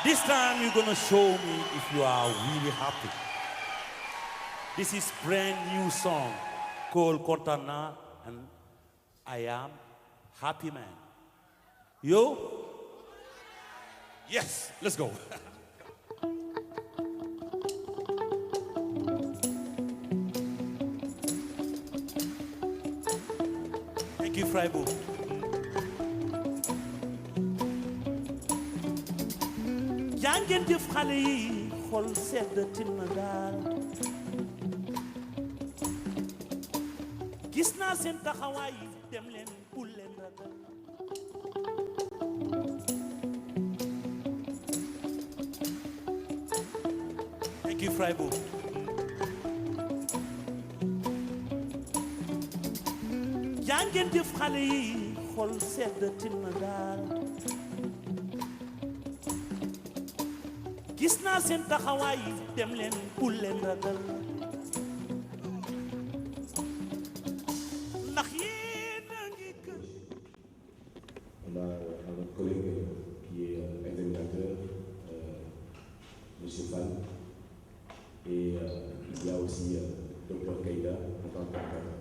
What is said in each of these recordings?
This time you're gonna show me if you are really happy. This is brand new song called Cortana and I am happy man. You? Yes, let's go. Thank you, Freiburg. yaa ngeen jëf xale yi xol sedd tina daal gis naa seen taxawaay dem leen bul leen ragal thank you Freiburg yaa ngeen jëf xale yi xol sedd tina daal gis naa seen taxawaay dem leen bul leen ragal ndax yéen a ngi gën. On a notre collègue qui est examinateur, M. Fall, et il y a aussi Dr Keïda en tant qu'encadreur.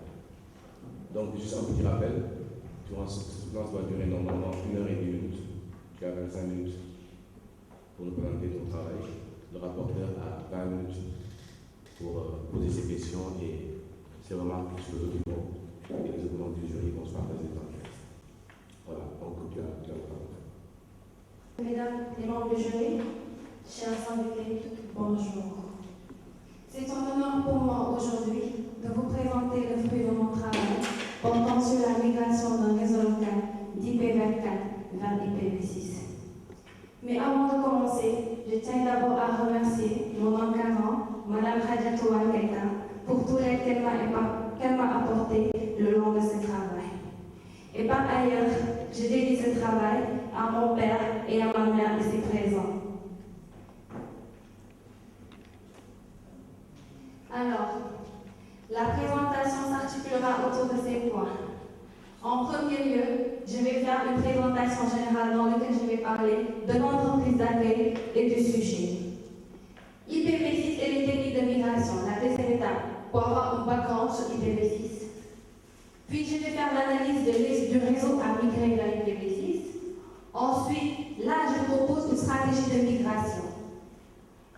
Donc juste un petit rappel, cette séquence va durer normalement 1h10 jusqu'à 25 minutes. Pour nous présenter ton travail. Le rapporteur a 20 minutes pour poser ses questions et c'est vraiment sur le document et les documents du jury vont se partager dans le texte. Voilà, donc tu as le parole. Mesdames et membres du jury, chers invités, bonjour. C'est un honneur pour moi aujourd'hui de vous présenter le fruit de mon travail portant sur la migration d'un réseau local d'IPv4 vers IPv6. Mais avant de commencer, je tiens d'abord à remercier mon encadrant, Mme Khadijatou Keïta, pour tout l'aide qu'elle m'a apporté le long de ce travail. Et par ailleurs, je dédie ce travail à mon père et à ma mère ici présents. Alors, la présentation s'articulera autour de ces points. En premier lieu, je vais faire une présentation générale dans laquelle je vais parler de l'entreprise d'accueil et du sujet. IPv6 et les techniques de migration, la deuxième étape, pour avoir un background sur IPv6. Puis je vais faire l'analyse du réseau à migrer vers IPv6. Ensuite, là, je propose une stratégie de migration.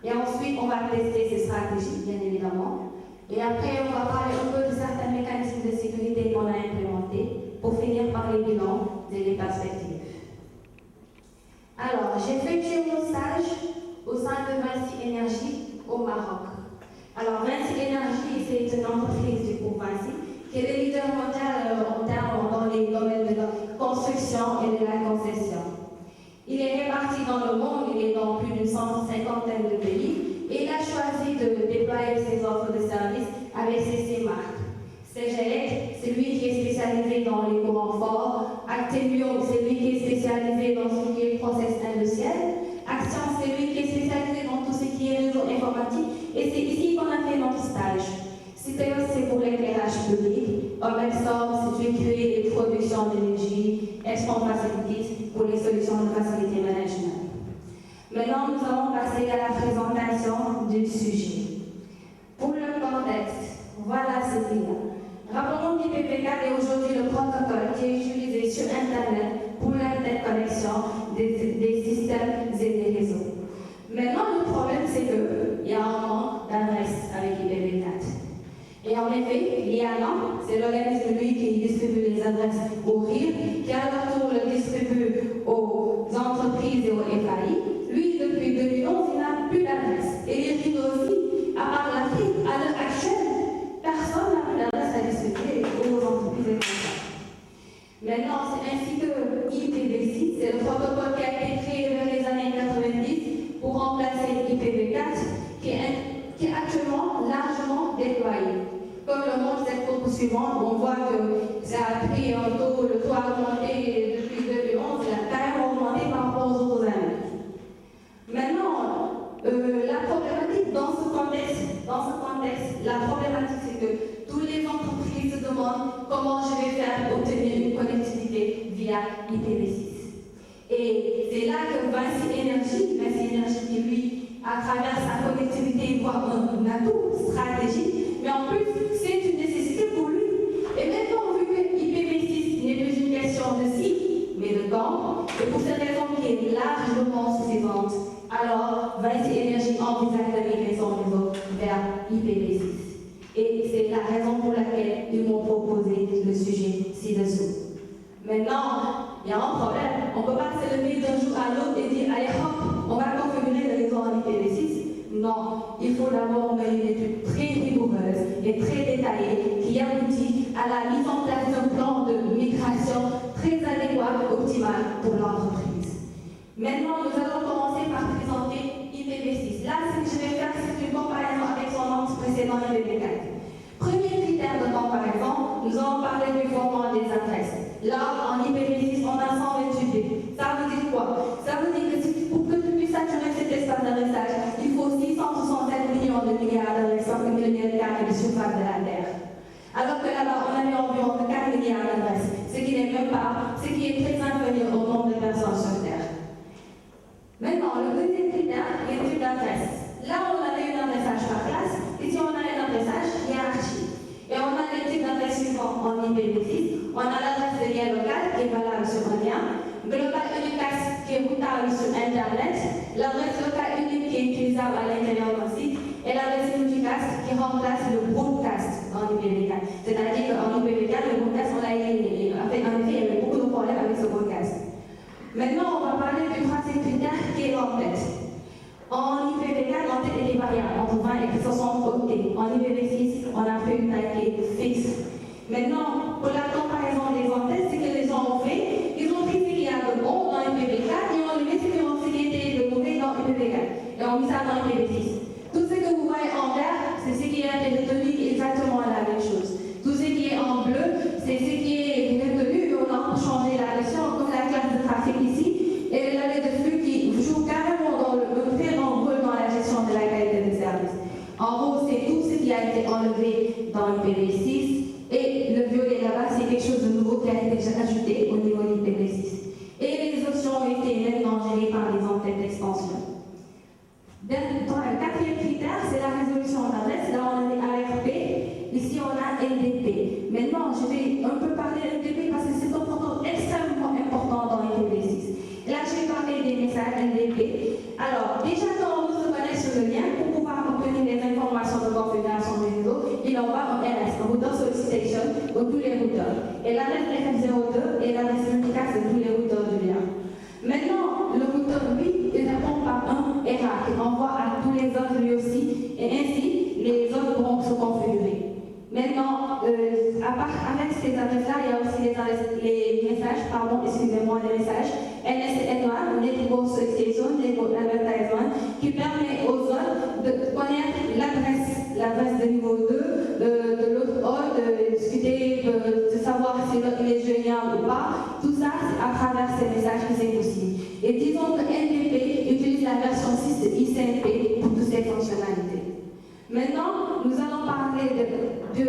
Et ensuite, on va tester ces stratégies, bien évidemment. Et après, on va parler un peu de certains mécanismes de sécurité qu'on a implémentés pour finir par les bilans et les perspectives. Alors, j'ai effectué mon stage au sein de Vinci Énergie au Maroc. Alors, Vinci Énergie, c'est une entreprise du groupe Vinci qui est le leader mondial dans les domaines de la construction et de la concession. Il est réparti dans le monde, il est dans plus d'une 150aine de pays et il a choisi de déployer ses offres de services avec ses marques. CGLEC, c'est lui qui est spécialisé dans les courants forts. Actemium, c'est lui qui est spécialisé dans ce qui est process industriel. Action, c'est lui qui est spécialisé dans tout ce qui est réseau informatique. Et c'est ici qu'on a fait notre stage. CITEOS, c'est pour l'éclairage public. Omexor, c'est lui qui crée des productions d'énergie. Expand Facilities, pour les solutions de facilité management. Maintenant, nous allons passer à la présentation du sujet. Pour le contexte, voilà ce qu'il y a. Rappelons qu'IPv4 est aujourd'hui le protocole qui est utilisé sur Internet pour l'interconnexion des systèmes et des réseaux. Maintenant, le problème, c'est qu'il y a un manque d'adresses avec IPv4. Et en effet, l'IANA, c'est l'organisme lui qui distribue les adresses au RIR, qui à leur tour le distribue aux entreprises et aux FAI. Lui, depuis 2011, il n'a plus d'adresse. Et les RIR aussi, à part l'Afrique, à l'heure actuelle, personne n'a plus d'adresse à distribuer aux entreprises étrangères. Maintenant, c'est ainsi que IPv6, c'est le protocole qui a été créé vers les années 90 pour remplacer IPv4, qui est actuellement largement déployé. Comme le montre cette courbe suivante, on voit que ça a pris un taux, le taux a augmenté depuis 2011, il a carrément augmenté par rapport aux autres années. Maintenant, la problématique dans ce contexte, la problématique c'est que toutes les entreprises se demandent comment je vais faire pour obtenir une connectivité via IPv6. Et c'est là que Vinci Énergie qui lui, à travers sa connectivité, voit un atout stratégique, mais en plus, c'est une nécessité pour lui. Et maintenant, vu que IPv6 n'est plus une question de si, mais de quand, et pour cette raison qui est largement suffisante, alors Vinci Énergie envisage de migrer son réseau vers IPv6. Et c'est la raison pour laquelle ils m'ont proposé le sujet ci-dessous. Maintenant, il y a un problème. On ne peut pas se lever d'un jour à l'autre et dire, allez hop, on va configurer le réseau en IPv6. Non, il faut d'abord mener une étude très rigoureuse et très détaillée qui aboutit à la mise en place d'un plan de migration très adéquat, optimal pour l'entreprise. Maintenant, nous allons commencer par présenter IPv6. Là, ce que je vais faire, c'est une comparaison avec son nom précédent IPv4. Premier critère de comparaison, nous allons parler du format des adresses. Là, en IPv6, on a 128 bits. Ça veut dire quoi? Ça veut dire que pour que tu puisses saturer cet espace d'adressage, il faut 667 millions de milliards d'adresses par kilomètre carré de surface de la Terre. Alors que là-bas, on avait environ 4 milliards d'adresses, ce qui n'est même pas, ce qui est très inférieur au nombre de personnes sur Terre. Maintenant, le deuxième critère, l'étude d'adresse. Là, on avait un adressage par classe. Ici, on a un adressage hiérarchique. Et on a les types d'adresses suivants en IPv6. On a l'adresse de lien local qui est valable sur un lien, global unicast qui est routable sur Internet, l'adresse locale unique qui est utilisable à l'intérieur d'un site, et l'adresse unicast qui remplace le broadcast en IPv4. C'est-à-dire qu'en IPv4, le broadcast, on l'a éliminé. En fait, il y avait beaucoup de problèmes avec ce broadcast. Maintenant, on va parler du troisième critère qui est l'entête. En IPv4, l'entête est variable entre 20 et 60 octets. En IPv6, on a fait une taille qui est fixe. Maintenant, pour la comparaison des entêtes, ce que les gens ont fait, ils ont pris ce qu'il y a de bon dans IPv4 et ont enlevé ce qui était de mauvais dans IPv4. Et on mis ça dans IPv6. Tout ce que vous voyez en vert, c'est ce qui a été retenu exactement la même chose. Tout ce qui est en bleu, c'est ce qui est retenu et on a changé la version comme la classe de trafic ici et la lettre de flux qui joue carrément dans le très grand rôle dans la gestion de la qualité de service. En gros, c'est tout ce qui a été enlevé dans IPv6 et le violet là-bas, c'est quelque chose de nouveau qui a été ajouté au niveau d'IPv6. Et les options ont été maintenant gérées par les entêtes d'extension. Dans le quatrième critère, c'est la résolution d'adresse. Là, on est ARP. Ici, on a LDP. Maintenant, je vais un peu parler LDP parce que c'est un point extrêmement important dans IPv6. Là, je vais parler des messages LDP. Alors, déjà, quand on se connecte sur le lien, pour pouvoir obtenir des informations de configuration du réseau, il envoie un RS, un router solicitation, pour tous les routeurs. Et l'adresse FM02 est l'adresse unicast de tous les routeurs du lien. Maintenant, le routeur, lui, il répond par un ERA qui envoie à tous les autres lui aussi, et ainsi, les autres pourront se configurer. Maintenant, avec ces adresses-là, il y a aussi les messages, les messages NSN1, Network Solicitation, Network Advertisement, qui permet aux autres de connaître l'adresse de niveau 2 de l'autre hôte, de discuter, de savoir si l'autre est joignable ou pas. Tout ça, c'est à travers ces messages que c'est possible. Et disons que NDP utilise la version 6 de ICMP pour toutes ces fonctionnalités. Maintenant, nous allons parler du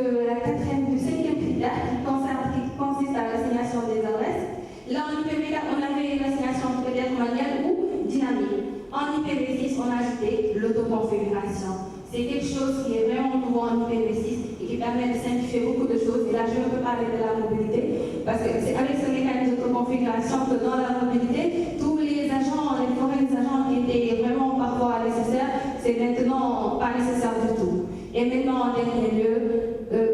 cinquième critère qui consiste à l'assignation des adresses. Là, en IPv4, on avait l'assignation peut-être manuelle ou dynamique. En IPv6, on a ajouté l'autoconfiguration. C'est quelque chose qui est vraiment nouveau en IPv6 et qui permet de simplifier beaucoup de choses. Et là, je ne peux parler de la mobilité, parce que c'est avec ce mécanisme d'autoconfiguration que dans la mobilité, tous les agents, les forêts des agents qui étaient vraiment parfois nécessaires, c'est maintenant pas nécessaire du tout. Et maintenant, en dernier lieu,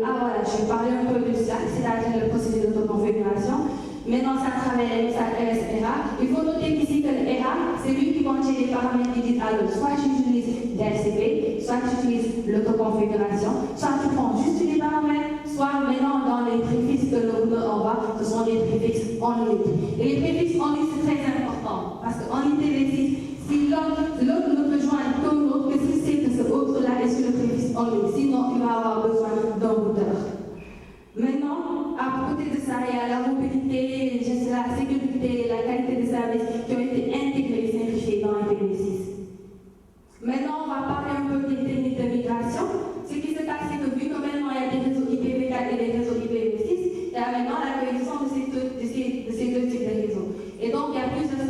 voilà, je vais parler un peu de ça, c'est-à-dire le procédé d'autoconfiguration. Maintenant, ça travaille les messages RS-ERA. Il faut noter ici que le ERA, c'est lui qui contient les paramètres qui disent alors, soit tu utilises DHCP, soit tu utilises l'autoconfiguration, soit tu prends juste les paramètres, soit maintenant dans les préfixes que le routeur envoie, ce sont des préfixes only. Et les préfixes only, c'est très important, parce qu'en IPv6, si l'autre ne peut joindre qu'un autre, que si c'est que ce autre-là est sur le préfixe only, sinon il va avoir besoin d'un routeur. Maintenant, à côté de ça, il y a la mobilité, la sécurité, la qualité des services qui ont été intégrés et simplifiés dans IPv6. Maintenant, on va parler un peu des techniques de migration. Ce qui se passe, c'est que vu que maintenant il y a des réseaux IPv4 et des réseaux IPv6, il y a maintenant la cohésion de ces deux types de réseaux. Et donc, il y a plusieurs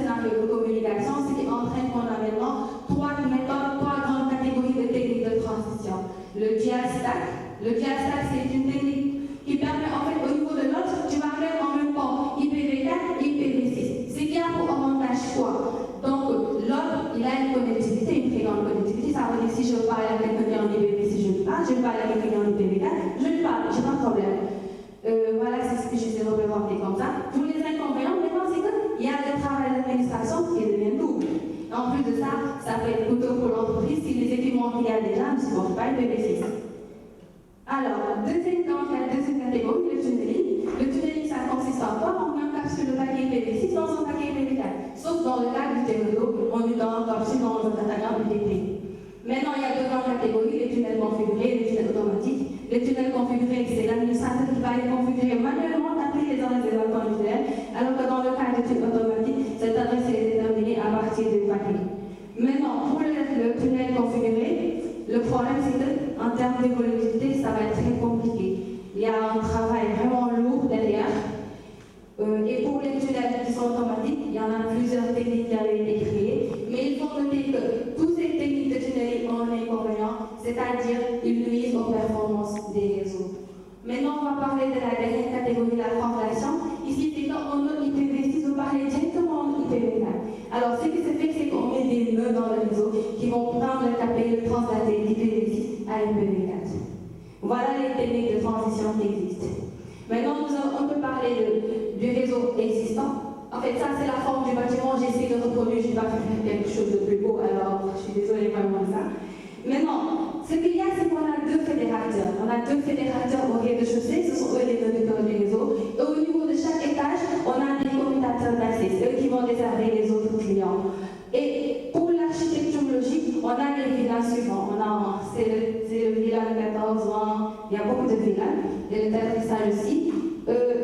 Le diastack, c'est une technique qui permet, en fait, au niveau de l'autre, tu vas faire en même temps IPv4 et IPv6. C'est qu'il y a pour avantage quoi? Donc, l'autre, il a une connectivité, une très grande connectivité. Ça veut dire si je parle avec quelqu'un en IPv6, je ne parle. Je parle avec quelqu'un en IPv4, je ne parle. J'ai pas de problème. Voilà, c'est ce que j'essaie de représenter comme ça. Pour les inconvénients, maintenant, c'est qu'il y a le travail d'administration qui devient double. En plus de ça, ça peut être coûteux pour l'entreprise si les équipements qu'il y a déjà ne supportent pas le IPv6. Alors, deuxième catégorie, le tunneling. Le tunneling, ça consiste en quoi? On encapsule le paquet IPv6 dans un paquet IPv4. Sauf dans le cas du réseau, on encapsule dans un datagram UDP. Maintenant, il y a deux grandes catégories, les tunnels configurés et les tunnels automatiques. Les tunnels configurés, c'est l'administrateur qui va les configurer manuellement, taper les adresses des attentes du tunnel, alors que dans le cas du tunnel automatique, cette adresse est déterminée à partir du paquet. Maintenant, pour le tunnel configuré, le problème c'est qu'en termes d'évolutivité, ça va être très compliqué. Il y a un travail vraiment lourd derrière. Et pour les tunnels qui sont automatiques, il y en a plusieurs techniques qui avaient été créées, mais il faut noter que toutes ces techniques de tunneling ont un inconvénient, c'est-à-dire ils nuisent aux performances des réseaux. Maintenant, on va parler de la dernière catégorie, la translation. Ici, c'est quand on a IPv6, vous parlez directement en IPv4. Alors, ce qui se fait, c'est qu'on met des nœuds dans le réseau qui vont prendre le cap et le translater d'IPv6 à IPv4. Voilà les techniques de transition qui existent. Maintenant, on peut parler du réseau existant. En fait, ça, c'est la forme du bâtiment. J'essaie de reproduire, je n'ai pas fait quelque chose de plus beau, alors je suis désolée vraiment de ça. Maintenant, ce qu'il y a, c'est qu'on a deux fédérateurs. On a deux fédérateurs au rez-de-chaussée, ce sont eux les conducteurs du réseau. Et au niveau de chaque étage, on a des commutateurs d'accès, eux qui vont desservir les autres clients. Et pour l'architecture logique, on a les villas suivants. C'est le villa 14 ans, il y a beaucoup de villas, et le terrissage aussi.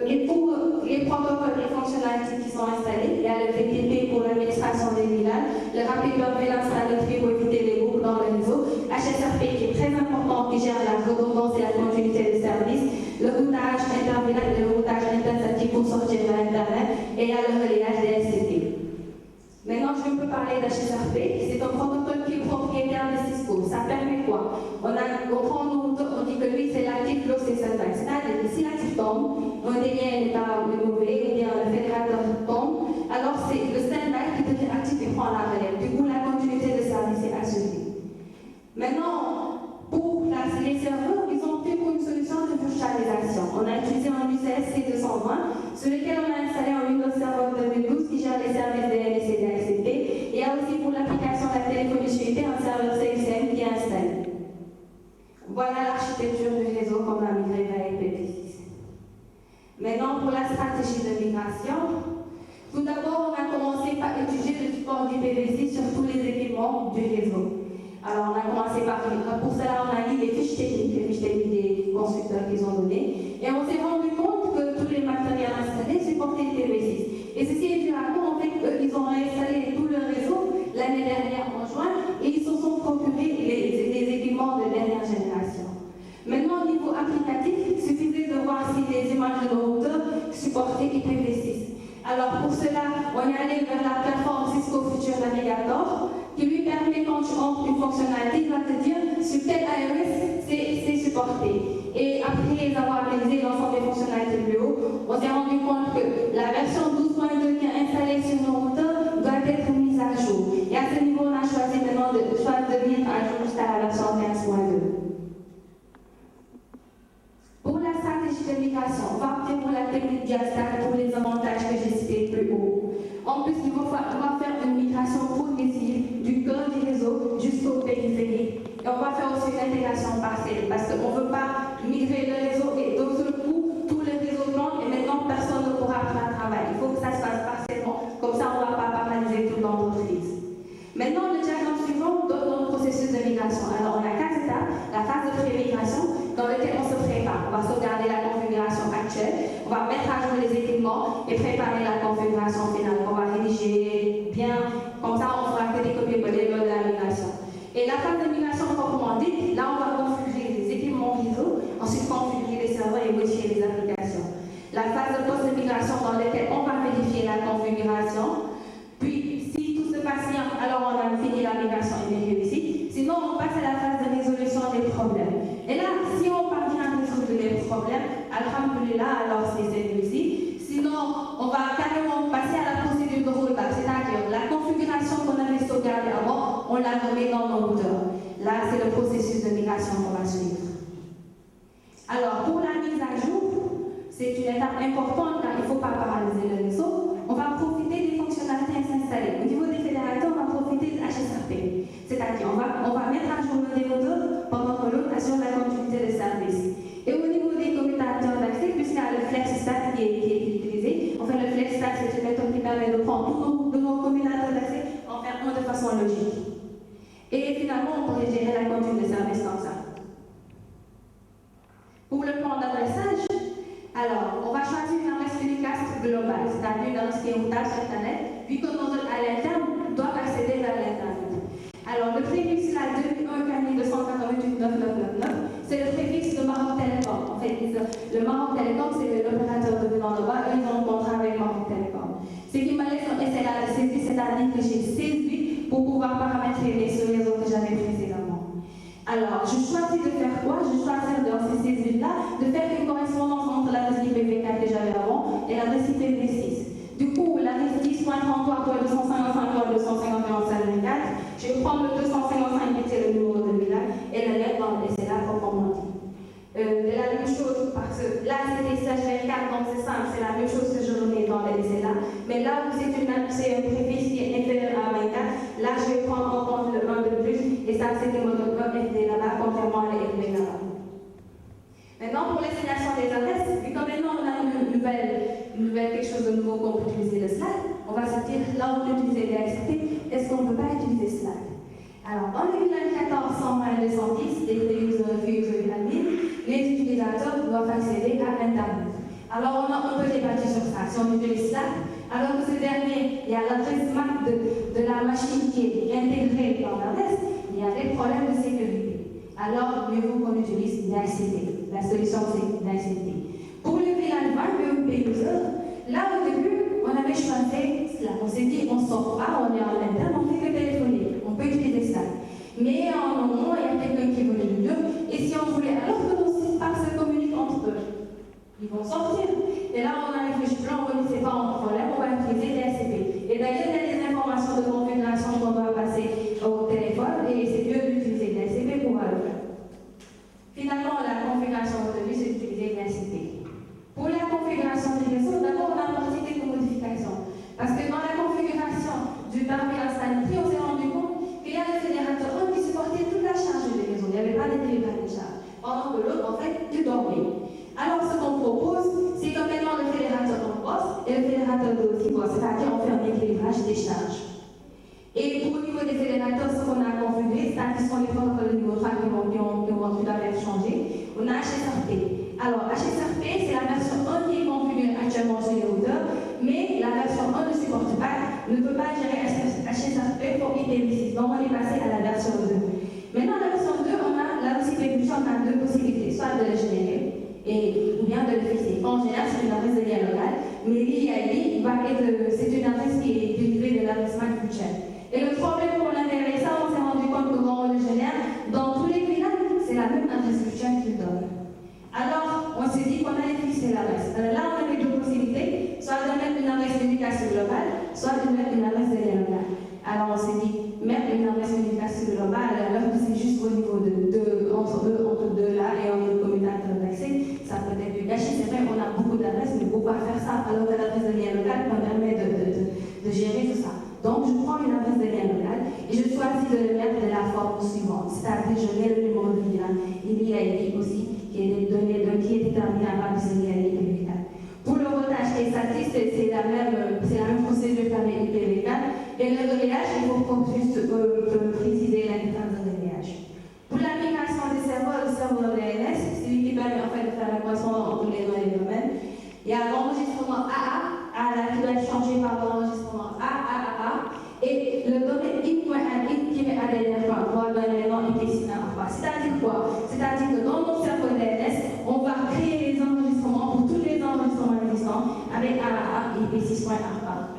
Et pour les protocoles et fonctionnalités qui sont installés, il y a le VTP pour l'administration des villages, le rapid surveillance pour éviter les groupes dans le réseau, HSRP qui est très important, qui gère la redondance et la continuité des services, le routage intervillage et le routage interstatique pour sortir vers Internet, et il y a le relayage des SCP. Maintenant, je peux parler d'HSRP. C'est un protocole qui est propriétaire de Cisco. Ça permet quoi? On dit que lui, c'est l'active low standby. C'est-à-dire que si l'actif tombe, un des liens n'est pas mauvais, ou bien le fédérateur tombe, alors c'est le standby qui devient actif et prend la relève. Du coup, la continuité de service est assurée. Maintenant, pour les serveurs, ils ont fait pour une solution de virtualisation. On a utilisé un UCS C220, sur lequel on a installé un Windows Server 2012 qui gère les services DNS et DHCP. Et il y a aussi pour l'application de la téléphonie connectivité un serveur CXM qui est installé. Voilà l'architecture du réseau qu'on a migré vers IPv6. Maintenant, pour la stratégie de migration, tout d'abord, on a commencé par étudier le support d'IPv6 sur tous les équipements du réseau. Alors, on a commencé pour cela, on a lu les fiches techniques des constructeurs qu'ils ont données, et on s'est rendu compte que tous les matériels installés supportaient IPv6. Et ceci est dû à quoi? En fait, ils ont réinstallé tout le réseau l'année dernière en juin, et ils se sont procurés les équipements de dernière génération. Maintenant, au niveau applicatif, il suffisait de voir si les images de nos routeurs supportaient IPv6. Alors, pour cela, on est allé vers la plateforme Cisco Future Navigator, qui lui permet, quand tu entres une fonctionnalité, il va te dire sur quel ARS c'est supporté. Et après avoir analysé l'ensemble des fonctionnalités plus haut, on s'est rendu compte que la version 12.2 qui est installée sur nos routeurs doit être mise à jour. Et à ce niveau, on a choisi maintenant de mettre à jour jusqu'à la version 15.2. Pour la stratégie de migration, on va opter pour la technique diastack pour les avantages que j'ai cités plus haut. En plus, on va faire une migration progressive du cœur du réseau jusqu'au périphérique. Et on va faire aussi une intégration partielle parce qu'on ne veut pas migrer le réseau et d'un seul coup, tout le réseau manque et maintenant personne ne pourra faire un travail. Il faut que ça se fasse partiellement, comme ça on ne va pas paralyser toute l'entreprise. Maintenant, le diagramme suivant donne notre processus de migration. Alors, on a 4 étapes. La phase de pré-migration, dans laquelle on se prépare. On va sauvegarder la configuration actuelle, on va mettre à jour les équipements et préparer la configuration finale. On va rédiger bien, comme ça on fera que des copier-coller lors de la migration. Et la phase de migration proprement dite, là on va configurer les équipements réseau, ensuite configurer les serveurs et modifier les applications. La phase de post-migration dans laquelle on va vérifier la configuration, puis si tout se passe bien, alors on a fini la migration et bien réussi. Sinon on passe à la phase de résolution des problèmes. Et là, si on parvient problème. Alhamdulillah, alors c'est réussi. Sinon, on va carrément passer à la procédure de rollback, c'est-à-dire la configuration qu'on avait sauvegardée avant, on la remet dans nos routeurs. Là, c'est le processus de migration qu'on va suivre. Alors, pour la mise à jour, c'est une étape importante car il ne faut pas paralyser le réseau. On va profiter des fonctionnalités installées. Au niveau des fédérateurs, on va profiter de HSRP. C'est-à-dire, on va mettre à jour le dérouteur pendant que l'autre assure la continuité de service. Et au niveau des commutateurs d'accès, puisqu'il y a le FlexStat qui est utilisé, en fait, le FlexStat, c'est une méthode qui permet de prendre tous nos commutateurs d'accès en faire un de façon logique. Et finalement, on pourrait gérer la continuité de service comme ça. Pour le plan d'adressage, alors, on va choisir une adresse unicast globale, c'est-à-dire une adresse qui est routable sur Internet, vu que nos autres à l'interne doivent accéder vers l'Internet. Alors, le préfixe là, 2001-288-9999, c'est le préfixe de Maroc Télécom. En fait, le Maroc Télécom, c'est l'opérateur de Vélan de bas, eux, ils ont un contrat avec Maroc Télécom. Ce qui m'a laissé un SLA de saisie, c'est-à-dire que j'ai saisi pour pouvoir paramétrer les réseaux que j'avais précédemment. Alors, je choisis de faire quoi? Je choisis dans ces saisies-là de faire une correspondance entre l'adresse IPv4 que j'avais avant et l'adresse IPv6. Du coup, l'adresse 10.33.255.251.4, je vais prendre le 255 qui était le numéro de village et le mettre dans le SLA proprement dit. De la même chose, parce que là c'était slash 24, donc c'est simple, c'est la même chose que je remets dans le SLA. Mais là où c'est un préfixe qui est inférieur à 24, là je vais prendre en compte le 1 de plus, et ça c'était mon FD là-bas, contrairement à l'FD là-bas. Maintenant, pour l'estimation des adresses, et comme maintenant on a une nouvelle quelque chose de nouveau qu'on peut utiliser le Slack, on va se dire, là on peut utiliser DHCP, est-ce qu'on ne peut pas utiliser Slack? Alors, dans le village 14, 120 210, des user admin, les utilisateurs doivent accéder à Internet. Alors, on a un peu débattu sur ça. Si on utilise Slack, alors que ce dernier, il y a l'adresse MAC de la machine qui est intégrée dans l'adresse, il y a des problèmes de sécurité. Alors, mieux vaut qu'on utilise DHCP. La solution, c'est DHCP. Pour le village 20 PEP user, là au début, on avait choisi Slack. On s'est dit, on ne sort pas, on est en interne, on fait que téléphoner. On peut utiliser Slack. Mais en un moment, il y a quelqu'un qui voulait nous dire, et si on voulait, alors que nos systèmes se communiquent entre eux, ils vont sortir. Et là, on a réfléchi, là, on ne sait pas en problème, on va utiliser DHCP. Et d'ailleurs, il y a des informations de configuration qu'on doit passer au téléphone, et c'est mieux d'utiliser DHCP pour le faire. Finalement, la configuration retenue, c'est d'utiliser DHCP. Pour la configuration du réseau, d'abord, on a apporté quelques modifications. Parce que dans la configuration du permis à sanité, on s'est rendu compte qu'il y a le fédérateur 1 qui supportait toute la charge du réseau. Il n'y avait pas d'équilibrage de charge. Pendant que l'autre, en fait, il dormait. Alors, ce qu'on propose, c'est que maintenant le fédérateur 1 bosse et le fédérateur 2 aussi bosse. C'est-à-dire, on fait un équilibrage des charges. Et pour au niveau des fédérateurs, ce qu'on a configuré, c'est-à-dire qu'on les voit que le niveau 3 qui vont tout à fait changer, on a HSRP. Alors, HSRP, c'est la version 1 qui est configurée actuellement sur les routeurs, mais la version 1 ne supporte pas, ne peut pas gérer HSRP pour IPv6. Donc, on est passé à la version 2. Maintenant, la version 2, on a là aussi on a deux possibilités, soit de le générer, ou bien de le fixer. En général, c'est une adresse de lien local, mais l'IAI, c'est une adresse qui est dérivée de l'adresse MAC budget. Et le problème pour l'intégrer ça, on s'est rendu compte que quand on le génère, dans tous les villages, c'est la même adresse budget qu'il donne. Alors, on s'est dit qu'on allait fixer l'adresse. Là, on avait deux possibilités, soit de mettre une adresse d'éducation globale, soit de mettre une adresse de lien local. Alors, on s'est dit, mettre une adresse d'éducation globale, alors que c'est juste au niveau entre deux là et entre commutateur d'accès, ça peut être du gâchis. C'est vrai, on a beaucoup d'adresses, mais pourquoi faire ça alors que l'adresse de lien local permet de gérer tout ça. Donc, je prends une adresse de lien local et je choisis de le mettre de la forme suivante. C'est-à-dire, je mets le numéro de lien. Il y a ici aussi qui est déterminé à partir de l'IPv4. Pour le routage et statique, c'est la même procédure qu'avec l'IPv4. Et le relayage, il faut juste préciser l'interface de relayage. Pour la migration des serveurs, le serveur DNS, c'est lui qui permet en fait de faire la correspondance entre les domaines. Il y a l'enregistrement AA, qui doit être changé par l'enregistrement AAA, et le domaine in.in-addr doit donner le nom implicite à APA. C'est-à-dire quoi? C'est-à-dire que dans notre serveur DNS, on va créer les enregistrements pour tous les enregistrements existants avec AAA et IP6.APA.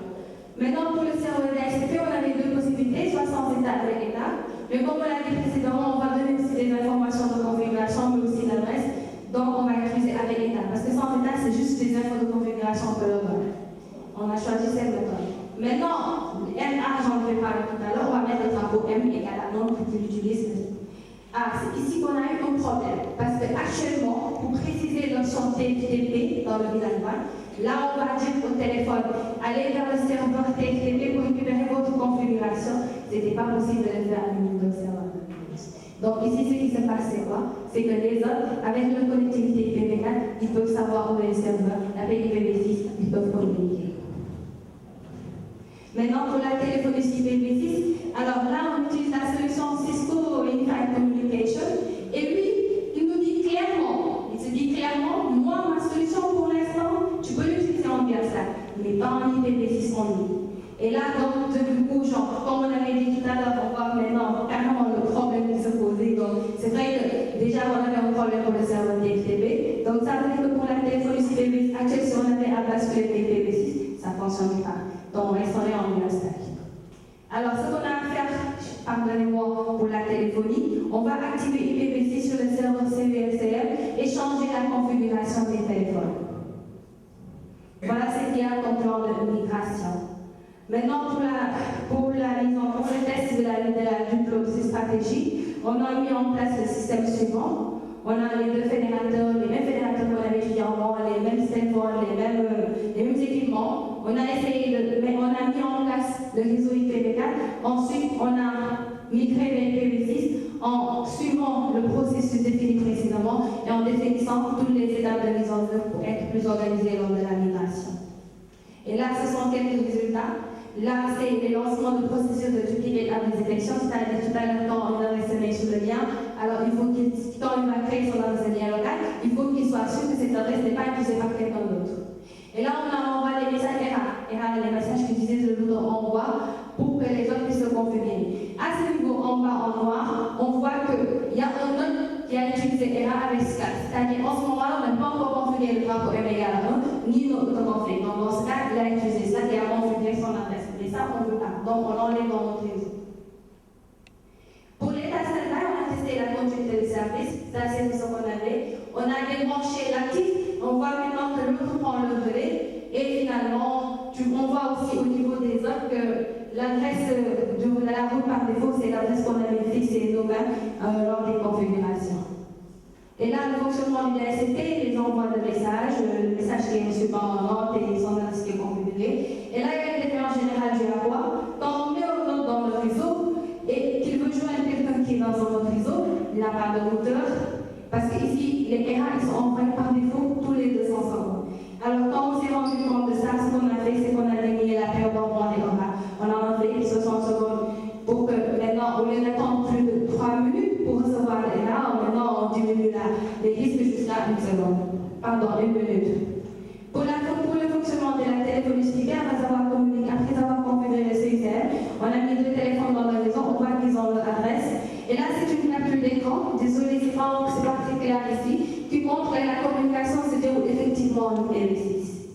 Maintenant, pour le serveur DHCP, on avait deux possibilités, soit sans état avec état, mais comme on l'a dit précédemment, on va donner aussi des informations de configuration, mais aussi l'adresse, donc on va utiliser avec je vais parler tout à l'heure, on va mettre le drapeau M égale à nombre qu'il utilise. Ah, c'est ici qu'on a eu un problème, parce qu'actuellement, pour préciser l'option TFTP dans le village, là on va dire au téléphone, allez vers le serveur TFTP pour récupérer votre configuration. Ce n'était pas possible de le faire à niveau de serveur. Donc ici, ce qui se passe, c'est quoi? C'est que les autres, avec leur connectivité IPv4, ils peuvent savoir où est le serveur, avec IPv6, ils peuvent communiquer. Maintenant, pour la téléphonie IPv6, alors là, on utilise la solution Cisco Unified Communication. Et lui, il nous dit clairement, il se dit clairement, moi, ma solution pour l'instant, tu peux l'utiliser en VSAT, mais pas en IPv6 en ligne. Et là, donc, du coup, genre, comme on avait dit tout à l'heure, on voit maintenant carrément le problème qui se posait. Donc, c'est vrai que déjà, on avait un problème pour le serveur TFTP. Donc, ça veut dire que pour la téléphonie IPv6 actuelle, si on avait à basculer IPv6, ça ne fonctionne pas. Donc, on resterait en VSAT. Alors, ce qu'on a à faire, pardonnez-moi, pour la téléphonie, on va activer IPv6 sur le serveur CVSCM et changer la configuration des téléphones. Voilà ce qu'il y a comme plan de migration. Maintenant, pour la mise en le test du plan de ces stratégies, on a mis en place le système suivant. On a les deux fédérateurs, les mêmes fédérateurs qu'on avait dit avant, les mêmes téléphones, les mêmes équipements. On a mis en place le réseau IPv4. Ensuite, on a migré vers IPv6 en suivant le processus défini précédemment et en définissant toutes les étapes de mise en œuvre pour être plus organisé lors de la migration. Et là, ce sont quelques résultats. Là, c'est les lancements de processus de duplicate adresse détection, c'est-à-dire tout à l'heure quand on adresse mail sur le lien, alors il faut quand il va créer son adresse lien local, il faut qu'il soit sûr que cette adresse n'est pas utilisée par quelqu'un d'autre. Et là, on envoie les messages ERA, les messages qu'utilise le bouton envoi pour que les autres puissent se configurer. À ce niveau en bas en noir, on voit qu'il y a un autre qui a utilisé ERA avec SCAT, c'est-à-dire en ce moment-là, on n'a pas encore configuré le drapeau M égale à 1, ni notre config. Donc dans ce cas, il a utilisé ça et a configuré son adresse. Mais ça, on ne veut pas. Donc on l'enlève dans notre réseau. Pour l'état standby, on a testé la continuité de service, ça c'est ce qu'on avait. On a débranché l'actif, on voit maintenant que l'autre prend le relais, et finalement, on voit aussi au niveau des autres que l'adresse de la route par défaut, c'est l'adresse qu'on avait fixée nous-mêmes lors des configurations. Et là, le fonctionnement du DSCP, les envois de messages, le message qui est reçu par un note et son adresse qui est configurée. Et là, il y a une différence générale du rapport. Quand on met un note dans le réseau et qu'il veut joindre quelqu'un qui est dans un autre réseau, il n'a pas de routeur. Parce qu'ici, les ERA, ils sont envoyés par défaut tous les 200 secondes. Alors, quand on s'est rendu compte de ça, ce qu'on a fait, c'est qu'on a diminué la période d'envoi des ERA. On a enlevé les 60 secondes pour que maintenant, au lieu d'attendre plus de 3 minutes pour recevoir les ERA, maintenant, on diminue les risques jusqu'à 1 seconde. Pardon, 1 minute. Pour le fonctionnement de la téléphonie cellulaire, après avoir configuré le CICR, on a mis 2 téléphones dans le réseau, on voit qu'ils ont leur adresse. Et là, c'est une capture d'écran. Désolé, c'est pas très clair ici. Qui montre que la communication se déroule effectivement en IPv6.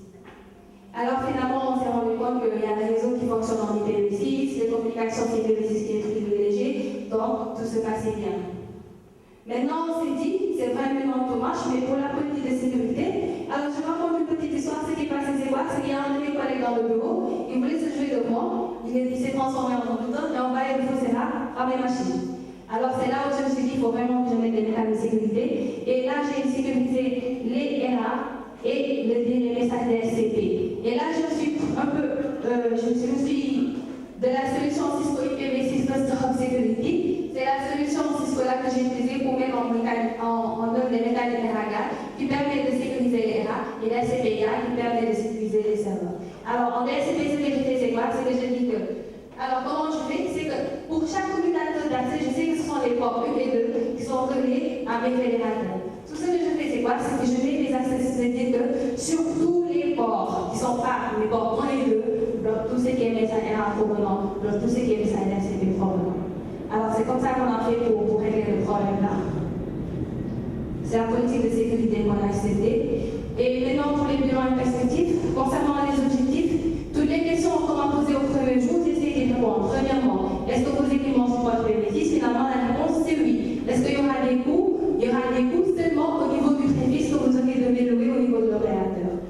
Alors finalement, on s'est rendu compte qu'il y a des réseaux qui fonctionnent en IPv6, les communications c'est IPv6 qui est privilégié, donc tout se passait bien. Maintenant, on s'est dit, c'est vrai maintenant tout marche, mais pour la politique de sécurité, alors je raconte une petite histoire. Ce qui est passé, c'est quoi? C'est qu'il y a un de mes collègues dans le bureau, il voulait se jouer de moi, il s'est transformé en computer et on va aller le fausser là, à mes machines. Alors c'est là où je me suis dit, il faut vraiment que je mette des mécanismes de sécurité. Et là, j'ai sécurisé les ERA et les messages DSCP. Et là, je me suis de la solution Cisco IPv6 Cluster Security. C'est la solution Cisco là que j'ai utilisée pour mettre en œuvre les mécanismes ERA qui permettent de sécuriser les ERA et la CPIA qui permet de sécuriser les serveurs. Alors, en DSCP sécurité, c'est quoi? C'est que je dis que alors, comment je fais? C'est que pour chaque commutateur d'accès, je sais que ce sont les ports 1 et 2 qui sont reliés à mes fédérateurs. Tout ce que je fais, c'est quoi? C'est que je mets des accès CCTE sur tous les ports qui ne sont pas les ports 1 et 2, donc tout ce qui est message RA provenant, donc tout ce qui est message DSCP provenant. Alors, c'est comme ça qu'on a fait pour régler le problème là. C'est la politique de sécurité qu'on a acceptée. Et maintenant, pour les bilans perspectives, concernant les objectifs, toutes les questions qu'on m'a posées au premier jour, j'ai essayé de répondre. Premièrement, est-ce que vos équipements supportent IPv6? Finalement, la réponse, c'est oui. Est-ce qu'il y aura des coûts? Il y aura des coûts seulement au niveau du préfixe que vous aurez devez louer au niveau de l'opérateur.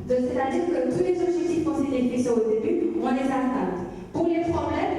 C'est-à-dire que tous les objectifs qu'on s'était fixés au début, on les a atteints. Pour les problèmes,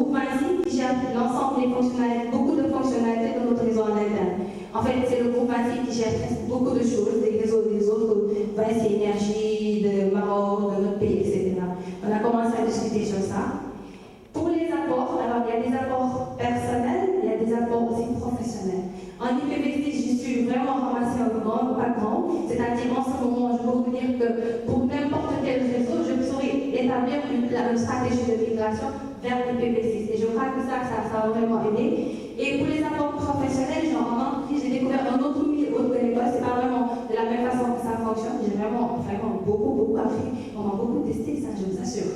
groupe Vinci qui gère l'ensemble des fonctionnalités, beaucoup de fonctionnalités de notre réseau en interne. En fait, c'est le groupe Vinci qui gère beaucoup de choses, des réseaux des autres, Vinci Énergie, de Maroc, de notre pays, etc. On a commencé à discuter sur ça. Pour les apports, alors il y a des apports personnels, il y a des apports aussi professionnels. En IPv6, je suis vraiment ramassé un grand background, c'est-à-dire en ce moment, je peux vous dire que pour n'importe quel réseau, je saurais établir une stratégie de migration vers l'IPv6. Et je crois que ça a vraiment aidé. Et pour les apports professionnels, genre en entreprise, j'ai découvert un autre milieu autre que l'école, c'est pas vraiment de la même façon que ça fonctionne. J'ai vraiment beaucoup appris. On m'a beaucoup testé, ça, je vous assure.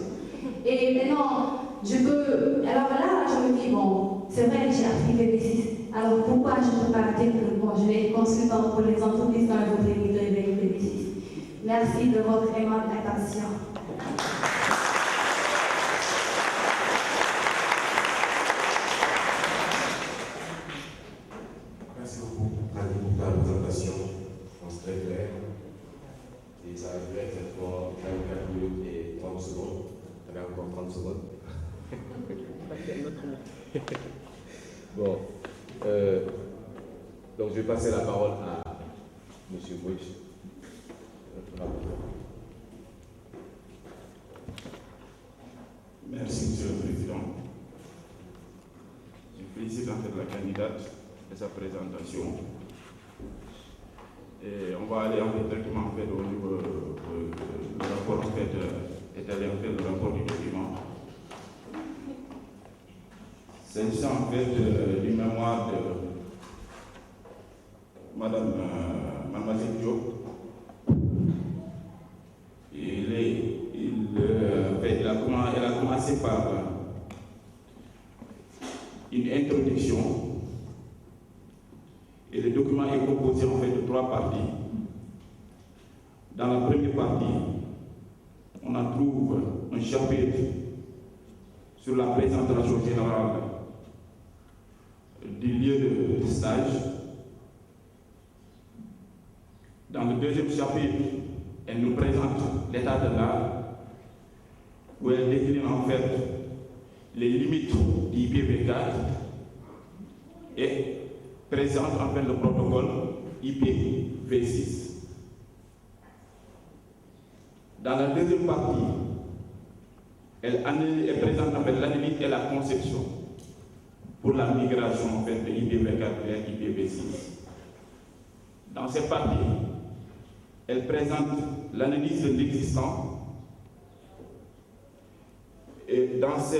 Et maintenant, alors là, je me dis, bon, c'est vrai que j'ai appris IPv6. Alors pourquoi je ne peux pas dire que bon, je vais être consultant pour les entreprises quand elles voudraient migrer vers IPv6. Merci de votre aimable attention. Merci beaucoup, Annie, pour ta présentation. Je pense très clair. Et ça a duré cette fois 24 minutes et 30 secondes. Il y avait encore 30 secondes. Bon. Donc je vais passer la parole à M. Moïse. Merci, Monsieur le Président. Je félicite en fait la candidate de sa présentation. Et on va aller en fait directement en fait, au niveau du rapport en fait, étaler en fait le rapport du document. S'agissant en fait du mémoire de Mademoiselle Diop, elle a commencé par une introduction et le document est composé en fait de 3 parties. Dans la première partie, on en trouve un chapitre sur la présentation générale du lieu de stage. Dans le deuxième chapitre, elle nous présente l'état de l'art, où elle décline en fait les limites d'IPv4 et présente en fait le protocole IPv6. Dans la deuxième partie, elle présente en fait l'analyse et la conception pour la migration en fait, de IPv4 vers IPv6. Dans cette partie, elle présente l'analyse de l'existant. Et dans ce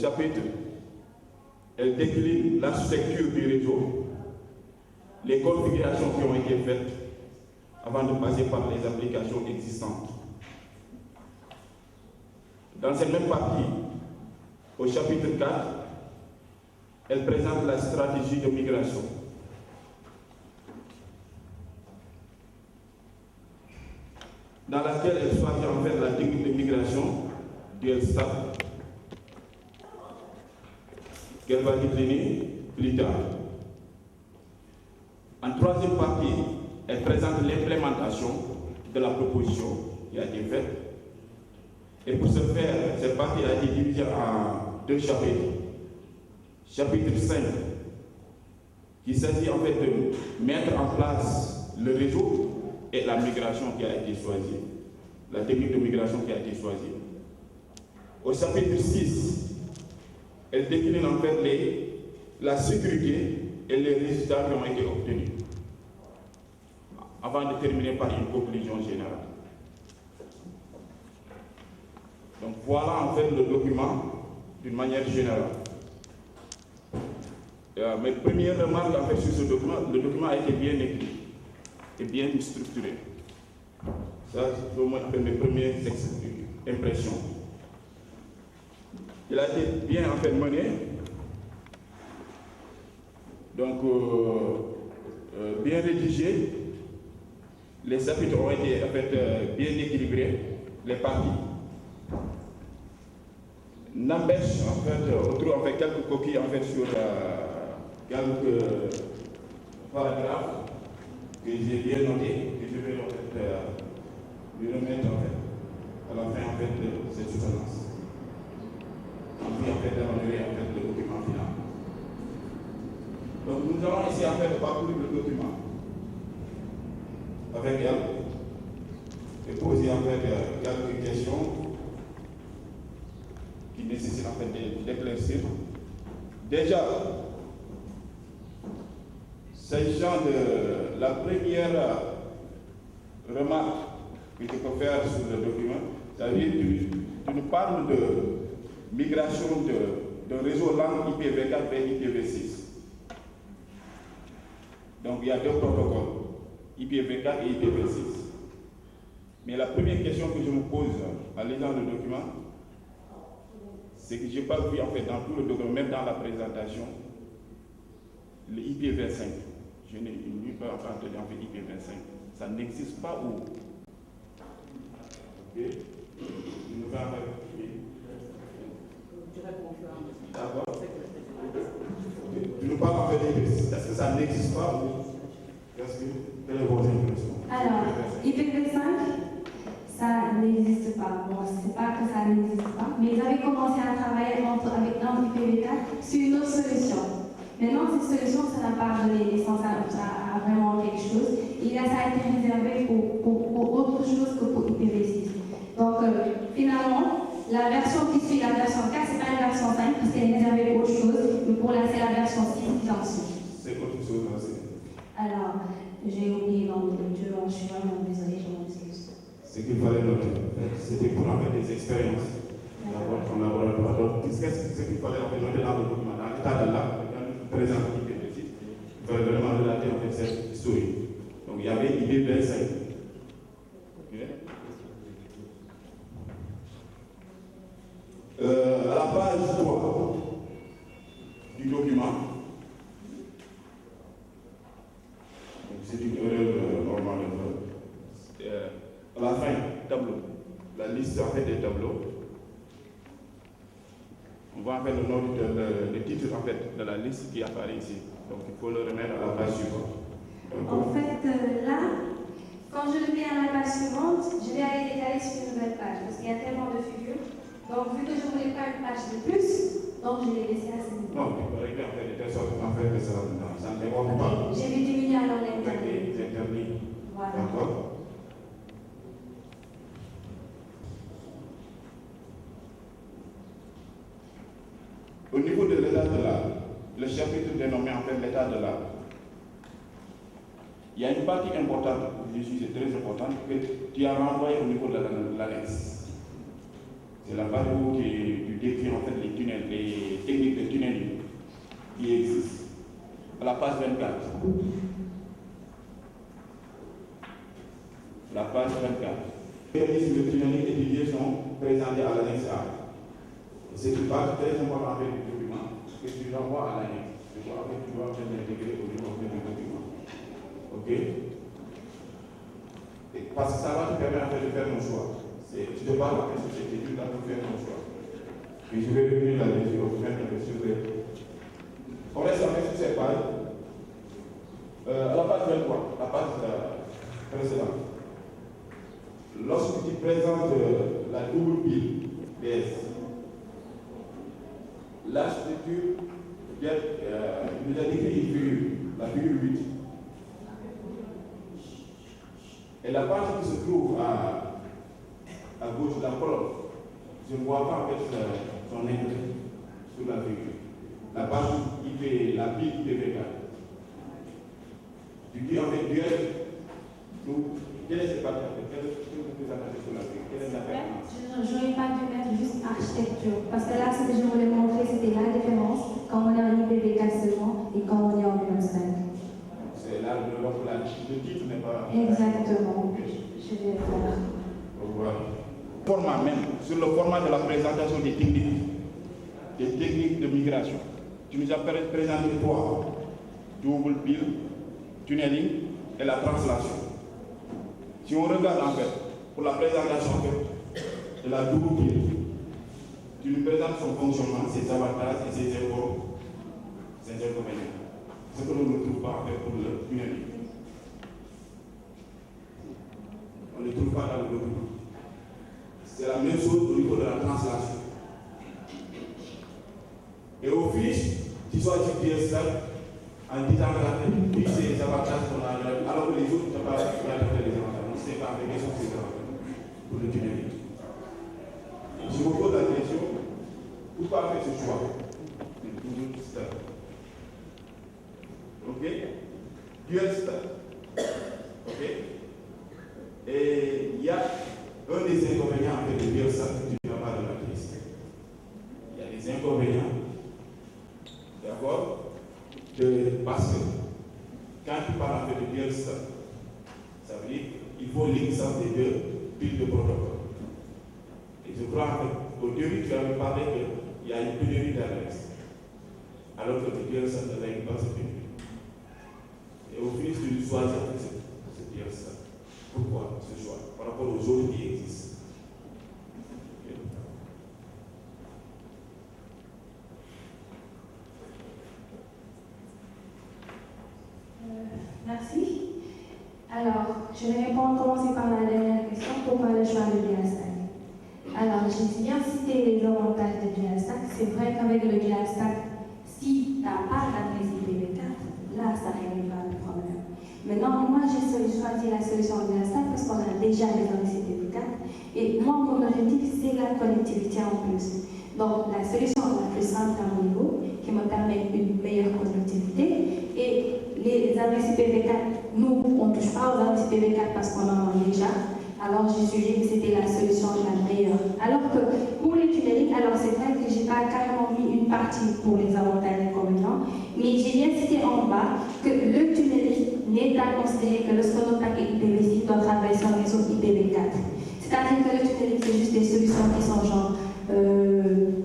chapitre, elle décline l'architecture du réseau, les configurations qui ont été faites avant de passer par les applications existantes. Dans cette même partie, au chapitre 4, elle présente la stratégie de migration. Dans laquelle elle choisit en fait la technique de migration DLSTAP, qu'elle va décliner plus tard. En troisième partie, elle présente l'implémentation de la proposition qui a été faite. Et pour ce faire, cette partie a été divisée en 2 chapitres. Chapitre 5, qui s'agit en fait de mettre en place le réseau et la migration qui a été choisie, la technique de migration qui a été choisie. Au chapitre 6, elle décline en fait la sécurité et les résultats qui ont été obtenus, avant de terminer par une conclusion générale. Donc voilà en fait le document d'une manière générale. Mes premières remarques en fait, sur ce document, le document a été bien écrit et bien structuré. Ça, c'est au moins mes premières impressions. Il a été bien en fait mené. Donc, bien rédigé. Les chapitres ont été en fait, bien équilibrés, les parties. N'empêche, en fait, on trouve en fait, quelques coquilles en fait, sur quelques paragraphes que j'ai bien notés, que je vais en fait, lui remettre en fait, à la fin en fait, de cette séance. En partie en fait d'améliorer en fait, le document final. Donc nous allons essayer en fait de parcourir le document avec elle et poser en fait quelques questions qui nécessitent en fait d'éclaircir. Déjà, s'agissant de la première remarque que je peux faire sur le document, c'est-à-dire tu nous parles de migration de réseau langue IPv4 vers IPv6. Donc il y a deux protocoles, IPv4 et IPv6. Mais la première question que je me pose en lisant le document, c'est que je n'ai pas vu en fait dans tout le document, même dans la présentation, le IPv5. Je n'ai nulle part entendu en fait IPv5. Ça n'existe pas où. Ok. D'accord. Tu nous parles en fait d'IPv6. Est-ce que ça n'existe pas ou quelle est votre impression? Alors, IPv5, ça n'existe pas. Bon, c'est pas que ça n'existe pas, mais ils avaient commencé à travailler avec IPv4 sur une autre solution. Maintenant, cette solution, ça n'a pas donné naissance à vraiment quelque chose. Et là, ça a été réservé pour autre chose que pour IPv6. Donc, finalement, la version qui suit la version 4, ce n'est pas une version 5 parce qu'elle est réservée pour autre chose, mais pour là, c'est la version 6 qui en suit. C'est autre chose, c'est. Alors, j'ai oublié le nom de lecture, je suis vraiment désolée, je m'en excuse. Ce qu'il fallait noter, c'était pour en faire des expériences dans votre laboratoire. Donc, qu'est-ce qu'il fallait en fait noter dans le document, dans l'état de l'art, présent IPv6, il fallait vraiment relater en fait cette histoire. Donc, il y avait IPv5. À la page 3 du document, c'est une erreur normale. À la fin, tableau, la liste en fait des tableaux. On voit en fait le nom le titre en fait de la liste qui apparaît ici. Donc il faut le remettre à la page suivante. En fait, là, quand je le mets à la page suivante, je vais aller décaler sur une nouvelle page parce qu'il y a tellement de figures. Donc vu que je ne voulais pas une page de plus, donc je l'ai laissé à ce niveau. Non, tu peux régler en fait de telle sorte en fait que ça ne déborde pas. J'ai vu diminuer alors l'intérieur. Voilà. D'accord. Au niveau de l'état de l'art, le chapitre dénommé en fait l'état de l'art, il y a une partie importante, je suis c'est très importante, que tu as renvoyé au niveau de l'annexe. C'est la partie où tu décris en fait les tunnels, les techniques de tunneling qui existent. À la page 24. La page 24. Les mécanismes de tunneling étudiés sont présentés à l'annexe A. C'est une page très importante du document que tu renvoies à l'annexe. Tu dois l'intégrer au niveau du document. Ok? Et parce que ça va te permettre en fait de faire mon choix. Tu te parles en fait sur cette étude-là pour faire ton choix. Et je vais revenir là-dessus au final de sur. On reste en fait sur cette page. À la page 23, la page précédente. Lorsque tu présentes la double pile DS, la structure nous a décrit une figure, la figure 8. Et la page qui se trouve à gauche de la colonne, je ne vois pas en fait son intérêt sur la figure. La page IP, la pile IPv4. Tu dis en fait duel, quelle est cette partie? Quelle est sur la figure? Quelle est la pertinence? Je n'aurais pas dû mettre juste architecture, parce que là, ce que je voulais montrer, c'était la différence quand on est en IPv4 seulement et quand on est en Windows 5. C'est là le titre n'est pas. Exactement. Je vais le faire. Voilà. Format même, sur le format de la présentation des techniques de migration. Tu nous as présenté 3, double pile, tunneling et la translation. Si on regarde en fait, pour la présentation en fait, de la double pile, tu nous présentes son fonctionnement, ses avantages et ses inconvénients. Ce que l'on ne trouve pas en fait pour le tunneling. On ne trouve pas dans le document. C'est la même chose au niveau de la translation. Et au fiche, tu choisis Biostat en disant que lui, c'est les avantages qu'on a, alors que les autres, tu n'as pas les avantages. On ne sait pas, mais quels sont ces avantages pour le tunnel. Je vous pose la question, pourquoi faire ce choix? Ok? Dual star. Ok? Et il y a un des inconvénients en fait de dual star que tu n'as pas de la liste. Il y a des inconvénients. D'accord? Parce que quand tu parles en fait de dual star, ça veut dire qu'il faut l'existence des deux piles de protocole. Et je crois qu'au début, tu avais parlé qu'il y a une pénurie d'adresse. Alors que le dual star ne règle pas cette pénurie. Et au fil, tu choisis ce dual star. Pourquoi ce choix? Par rapport aux autres qui existent. Merci. Alors, je vais commencer par la dernière question. Pourquoi le choix de dual stack? Alors, j'ai bien cité les avantages de dual stack. C'est vrai qu'avec le dual stack, si tu n'as pas l'adresse IPv4, là, ça ne règle pas le problème. Maintenant, moi, j'ai choisi la solution dual stack parce qu'on a déjà les adresses IPv4. Et moi, mon objectif, c'est la connectivité en plus. Donc, la solution la plus simple à mon niveau, qui me permet une meilleure connectivité. Et les adresses IPv4, nous, on ne touche pas aux adresses IPv4 parce qu'on en a déjà. Alors, j'ai suivi que c'était la solution la meilleure. Alors que pour les tunnels, alors c'est vrai que je n'ai pas carrément mis une partie pour les avantages et inconvénients, mais j'ai bien cité en bas que le tunnel n'est à considérer que lorsque notre paquet IPv6 doit traverser un réseau IPv4. C'est-à-dire que le tunnel, c'est juste des solutions qui sont genre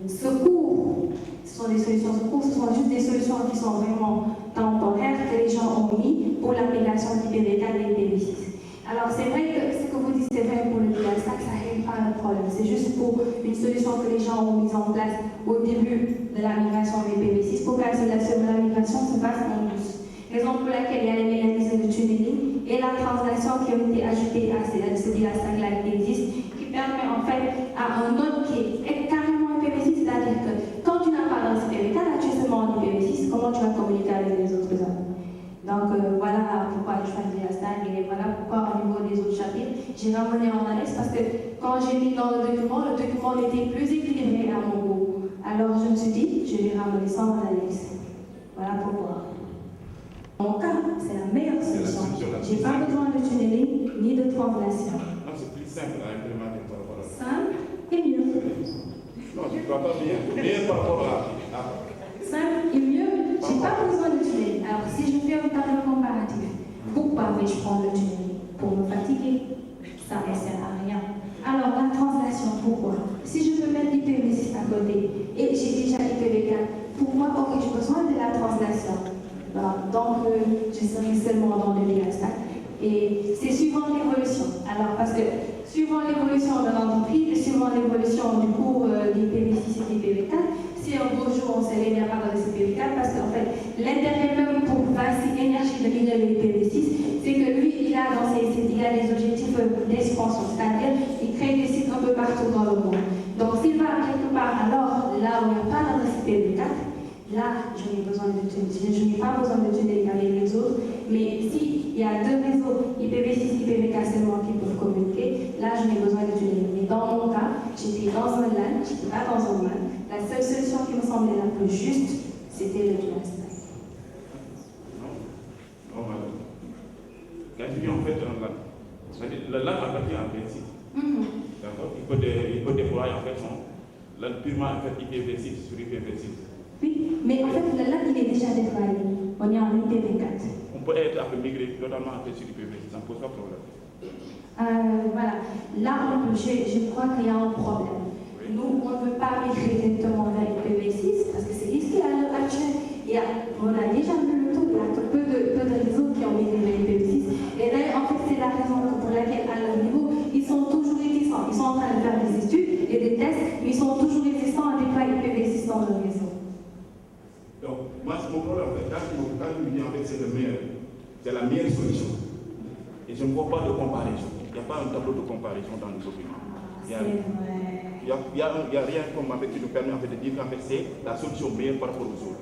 secours. Ce sont des solutions secours, ce sont juste des solutions qui sont vraiment temporaires que les gens ont mis pour l'application d'IPv4 et IPv6. Alors c'est vrai que ce que vous dites, c'est vrai pour le dual stack, ça ne règle pas le problème. C'est juste pour une solution que les gens ont mise en place au début de la migration de IPv6 pour que la migration se fasse en douce. Raison pour laquelle il y a les mécanismes de tunneling et la translation qui ont été ajoutées à ce dual stack-là qui existe, qui permet en fait à un node qui est carrément IPv6, c'est-à-dire que quand tu n'as pas dans IPv4, là tu es seulement en IPv6, comment tu vas communiquer avec les autres zones? Donc voilà pourquoi je choisis la stack et voilà pourquoi au niveau des autres chapitres, j'ai ramené en annexe parce que quand j'ai mis dans le document était plus équilibré à mon goût. Alors je me suis dit, je vais ramener ça en annexe. Voilà pourquoi. Mon cas, c'est la meilleure solution. Je n'ai pas besoin de tunneling ni de translation. Non, c'est plus simple à implémenter par rapport à ça. Simple et mieux. Non, tu ne crois pas bien. Bien par rapport à simple et mieux, je n'ai pas besoin de tunnel. Alors, si je fais un tableau comparatif, pourquoi vais-je prendre le tunnel? Pour me fatiguer? Ça ne sert à rien. Alors, la translation, pourquoi? Si je peux mettre IPv6 à côté et j'ai déjà IPv4, pourquoi aurais-je besoin de la translation? Voilà. Donc, je serai seulement dans le dual stack. Et c'est suivant l'évolution. Alors, parce que suivant l'évolution de l'entreprise, suivant l'évolution du cours d'IPv6 et d'IPv4, si un beau jour on s'est réveillé par le IPv4, parce qu'en fait, l'intérêt même pour Vinci Énergie de migrer le IPv6, c'est que lui, il a des objectifs d'expansion, c'est-à-dire il crée des sites un peu partout dans le monde. Donc, s'il va quelque part, alors là où il n'y a pas d'adresse IPv4, là, je n'ai pas besoin de tunnel avec les autres, mais s'il y a deux réseaux IPv6 et IPv4 seulement qui peuvent communiquer, là, je n'ai besoin de tunnel. Mais dans mon cas, j'étais dans un LAN, je n'étais pas dans un WAN. La seule solution qui me semblait la plus juste, c'était le dual stack. Non, madame. Quand tu dis en fait un LAN, le LAN appartient à un site. D'accord? Il peut déployer en fait son LAN purement en fait IPv6 sur IPv6. Oui, mais en fait, le LAN, il est déjà déployé. On est en IPv4. On peut être migré totalement sur IPv6, ça ne pose pas de problème. Voilà. Là, je crois qu'il y a un problème. Oui. Nous, on ne veut pas migrer directement vers IPv6 parce que c'est risqué à l'heure actuelle. On a déjà vu le tour, il y a peu de réseaux qui ont migré vers IPv6. Et d'ailleurs, en fait, c'est la raison pour laquelle, à leur niveau, ils sont toujours réticents. Ils sont en train de faire des études et des tests, mais ils sont toujours réticents à déployer IPv6 dans leur réseau. Donc, moi, c'est mon problème, en fait. Quand je me dis, en fait, c'est la meilleure solution. Et je ne vois pas de comparaison. Il n'y a pas un tableau de comparaison dans le document. C'est vrai. Il n'y a rien comme avec qui nous permet en fait, de dire qu'en fait, c'est la solution meilleure par rapport aux autres.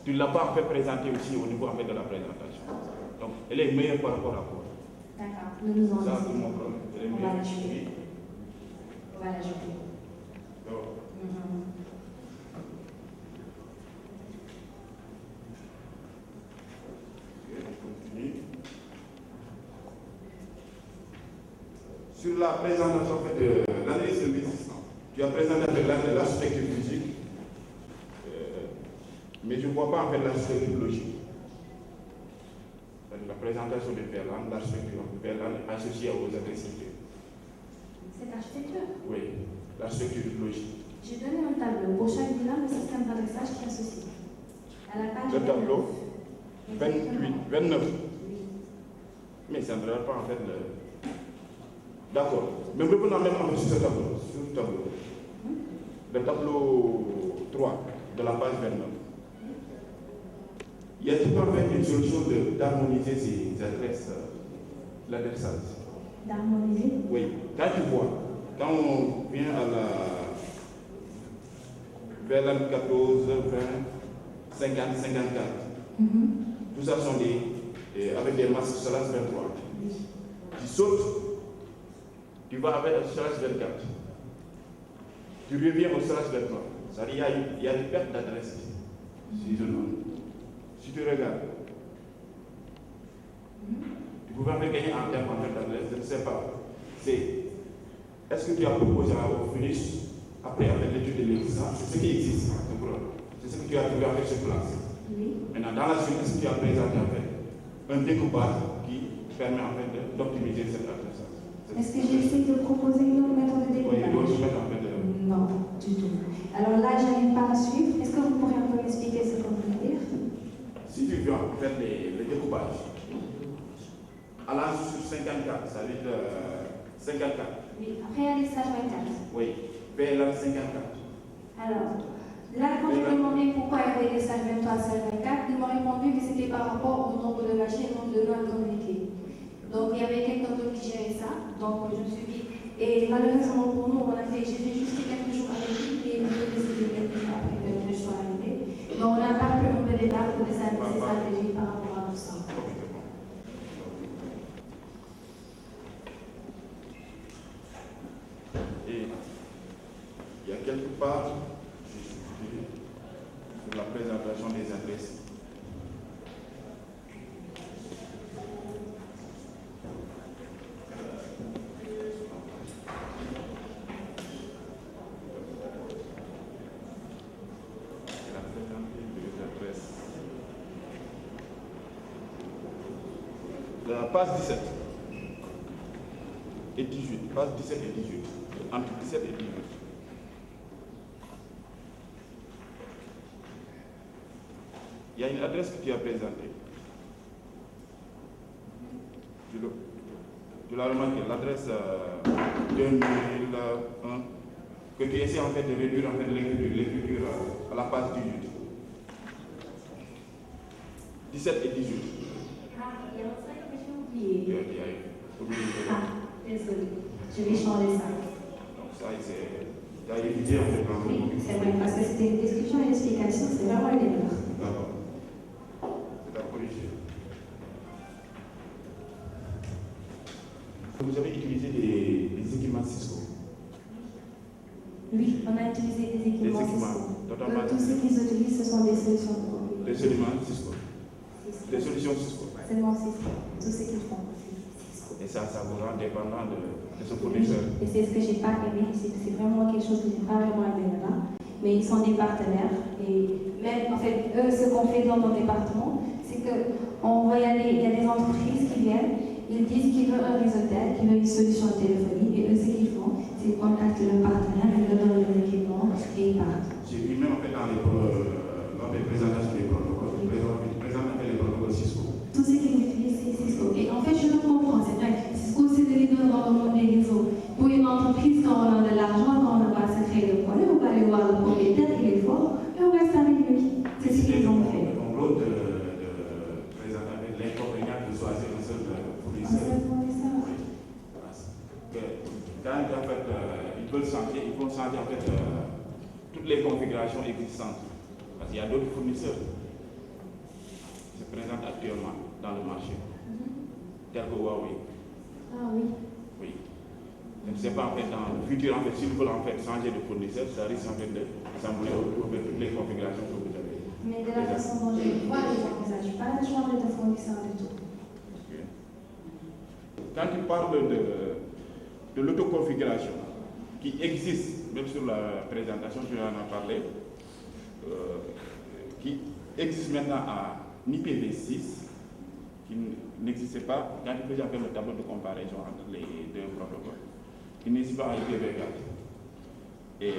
Tu ne l'as pas en fait présenté aussi au niveau en fait, de la présentation. Donc, elle est meilleure par rapport à quoi? D'accord, nous nous en Ça, c'est mon problème. On va l'ajouter. On va l'ajouter. Sur la présentation en fait, de l'analyse de l'existant, tu as présenté l'architecture physique, mais je ne vois pas en fait l'architecture logique. La présentation de Verlan, l'architecture de Verlan est associée aux agressivités. Cette architecture? Oui, l'architecture logique. J'ai donné un tableau pour chaque bilan, le système d'adressage qui est associé. À la page Le tableau 28, 29. Oui. Mais ça ne regarde pas en fait le. D'accord. Mais revenons même en fait sur ce tableau. Sur le tableau. Le tableau 3 de la page 29. Y a-t-il en fait une solution d'harmoniser ces adresses, l'adressage? D'harmoniser? Oui. Quand tu vois, quand on vient à la vers l'année 14, 20, 50, 54, tout ça sont avec des masques slash 23. Tu sautes, tu vas avec le slash 24. Tu reviens au slash 23. C'est-à-dire qu'il y a une perte d'adresse ici. Si tu regardes, tu pouvais en gagner en termes d'adresse, je ne sais pas. Est-ce que tu as proposé au finish après avec l'étude de l'existence? C'est ce qui existe, c'est ce que tu as trouvé avec sur place. Oui. Maintenant, dans la suite, est-ce que tu as présenté en fait un découpage qui permet en fait d'optimiser cette adresse? Est-ce que j'ai essayé de proposer une autre méthode de découpage? Oui, d'autres méthodes en fait. Non, du tout. Alors là, je n'arrive pas à suivre. Est-ce que vous pourriez un peu m'expliquer ce que vous voulez dire? Si tu veux en fait le découpage, à l'âge sur 54, ça veut dire 54. Oui, après il y a les stages 24. Oui, vers 54. Alors, là, quand je lui ai demandé pourquoi il y avait des stages 23 à stages 24, ils m'ont répondu que c'était par rapport au nombre de machines, au nombre de lois communiquées. Donc, il y avait quelqu'un d'autre qui gérait ça. Donc, je me suis dit, et malheureusement pour nous, j'ai fait juste quelques jours avec lui et il m'a décidé quelques jours après que je sois arrivée. Donc, on n'a pas pu un peu d'étapes pour ces stratégies par rapport à tout ça. Et il y a quelque part, sur la présentation des adresses. La page 17 et 18, page 17 et 18, entre 17 et 18. Il y a une adresse que tu as présentée. Tu l'as remarqué, l'adresse 2001, que tu essaies en fait de réduire en fait l'écriture à la page 18. 17 et 18. Ah, il y a ça que j'ai oublié. Ah, désolé. Je vais changer ça. Donc ça, tu as évité en fait. Oui, c'est vrai, parce que c'était une discussion et une explication, c'est vraiment une erreur. D'accord. C'est à corriger. Vous avez utilisé des équipements Cisco. Oui, on a utilisé des équipements Cisco. Totalement. Tout ce qu'ils utilisent, ce sont des solutions. Des solutions Cisco. Des solutions Cisco. Seulement Cisco. Tout ce qu'ils font. Et ça vous rend dépendant de ce fournisseur. Et c'est ce que j'ai pas aimé, c'est vraiment quelque chose que j'ai pas vraiment aimé là-bas. Mais ils sont des partenaires et même en fait eux ce qu'on fait dans nos départements, c'est que on voit il y a des entreprises qui viennent, ils disent qu'ils veulent un réseau tel, qu'ils veulent une solution de téléphonie et eux ce qu'ils font, c'est qu'ils contactent leur partenaire, ils leur donnent leur équipement et ils partent. J'ai vu même en fait lors des présentations des protocoles, ils présentent les protocoles Cisco. Tout ce qu'ils utilisent c'est Cisco. Et en fait je le comprends, c'est vrai. Cisco c'est des leaders dans le monde des réseaux. Pour une entreprise, quand on a de l'argent, quand on va se créer le problème, on va aller voir le propriétaire, il est fort, et on reste avec lui. C'est ce qu'ils ont fait. Donc l'autre de présenter avec l'inconvénient de choisir un seul fournisseur. Un seul fournisseur. Quand tu as fait veulent changer, ils vont changer en fait toutes les configurations existantes. Parce qu'il y a d'autres fournisseurs qui se présentent actuellement dans le marché, tels que Huawei. Ah oui. Oui. Je ne sais pas en fait dans le futur, en fait, s'ils veulent en fait changer de fournisseur, ça risque en fait de s'embrouiller autour de toutes les configurations que vous avez. Mais de la façon dont je vois les envisages pas de changer de fournisseur du tout. Quand tu parles de l'autoconfiguration qui existe, même sur la présentation, je en ai parlé, qui existe maintenant à IPv6, qui n'existait pas quand tu faisais le tableau de comparaison entre les deux protocoles, qui n'existe pas à IPv4. Et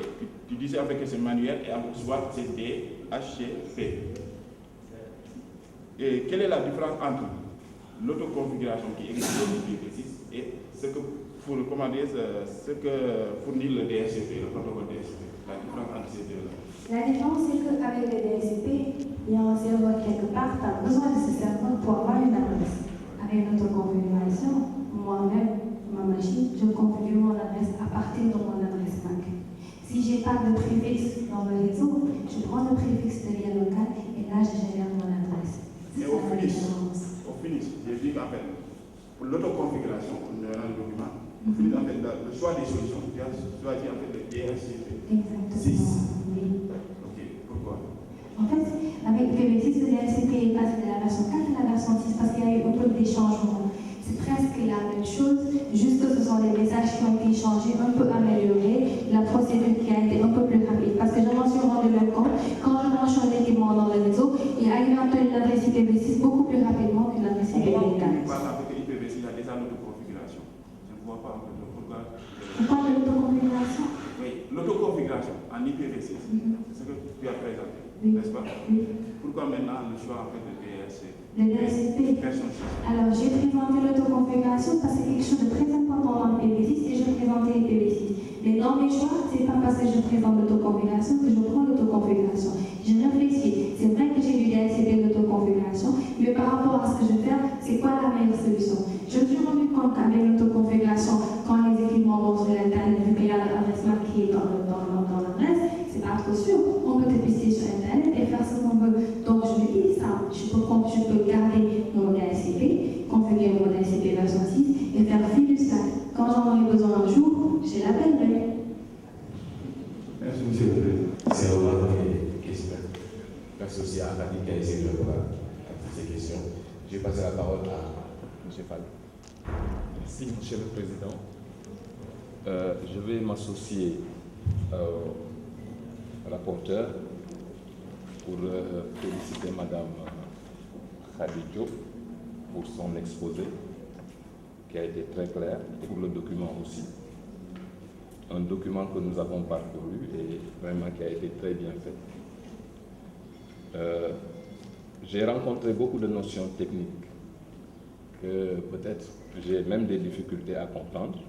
tu disais en fait que c'est manuel et soit c'est DHCP. Et quelle est la différence entre l'autoconfiguration qui existe au IPv6 et ce que fournit le DHCP, le protocole DHCP? La différence entre ces deux-là. La différence, c'est qu'avec le DHCP, il y a un serveur quelque part, tu as besoin de ce serveur pour avoir une adresse. Avec notre configuration, moi-même, ma machine, je configure mon adresse à partir de mon adresse MAC. Si je n'ai pas de préfixe dans le réseau, je prends le préfixe de lien local et là, je génère mon adresse. Et au finish, j'ai dit qu'en fait, pour l'autoconfiguration, on a le document, au finish, en fait, le choix des solutions, tu as choisi en fait le DHCP. Exactement. 6. Oui. Ok, pourquoi? En fait, avec IPv6, le DHCP est passé de la version 4 à la version 6 parce qu'il y a eu un peu des changements. C'est presque la même chose, juste que ce sont les messages qui ont été changés, un peu améliorés, la procédure qui a été un peu plus rapide. Parce que je m'en suis rendu compte, quand je branche un équipement dans le réseau, il alimente une adresse IPv6 beaucoup plus rapidement qu'une adresse IPv4. On parle avec IPv6, il y a déjà l'autoconfiguration. Je ne vois pas en fait pourquoi. On parle de l'autoconfiguration? Oui, l'autoconfiguration en IPv6, c'est ce que tu as présenté, n'est-ce pas? Oui. Pourquoi maintenant le choix en fait de DHCP? Le DHCP. Alors, j'ai présenté l'autoconfiguration parce que c'est quelque chose de très important dans le IPv6 et je présentais IPv6. Mais dans mes choix, ce n'est pas parce que je présente l'autoconfiguration que je prends l'autoconfiguration. Je réfléchis. C'est vrai que j'ai du DHCP de l'autoconfiguration, mais par rapport à ce que je fais, c'est quoi la meilleure solution? Je me suis rendu compte qu'avec l'autoconfiguration, quand les équipements vont sur Internet, vu qu'il y a l'adresse marquée dans l'adresse, c'est pas trop sûr. On peut dépister sur Internet et faire ce qu'on veut. Donc, je me dis ça. Je peux garder mon DHCP, configurer mon DHCP version 6 et faire fi du stack. Quand j'en aurai besoin un jour, j'ai l'appellerai. Merci, monsieur le Président. C'est vraiment une question. Merci aussi à Annie qui a essayé de répondre à toutes ces questions. Je vais passer la parole à M. Fall. Merci, monsieur le Président. Je vais m'associer au rapporteur pour féliciter Madame Khady Diop pour son exposé qui a été très clair et pour le document aussi. Un document que nous avons parcouru et vraiment qui a été très bien fait. J'ai rencontré beaucoup de notions techniques que peut-être j'ai même des difficultés à comprendre,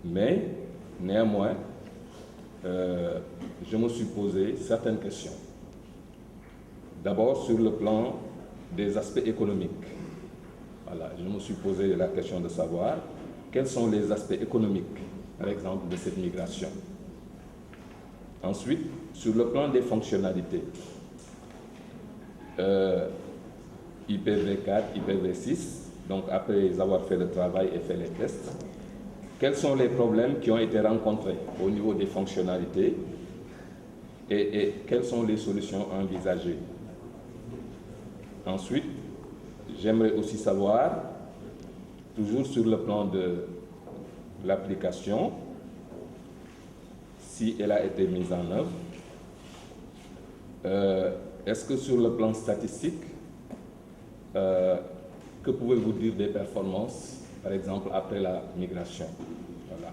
mais néanmoins, je me suis posé certaines questions. D'abord sur le plan des aspects économiques. Voilà, je me suis posé la question de savoir quels sont les aspects économiques, par exemple, de cette migration. Ensuite, sur le plan des fonctionnalités, IPv4, IPv6, donc après avoir fait le travail et fait les tests, quels sont les problèmes qui ont été rencontrés au niveau des fonctionnalités et quelles sont les solutions envisagées. Ensuite, j'aimerais aussi savoir, toujours sur le plan de l'application, si elle a été mise en œuvre. Est-ce que sur le plan statistique, que pouvez-vous dire des performances, par exemple, après la migration? Voilà.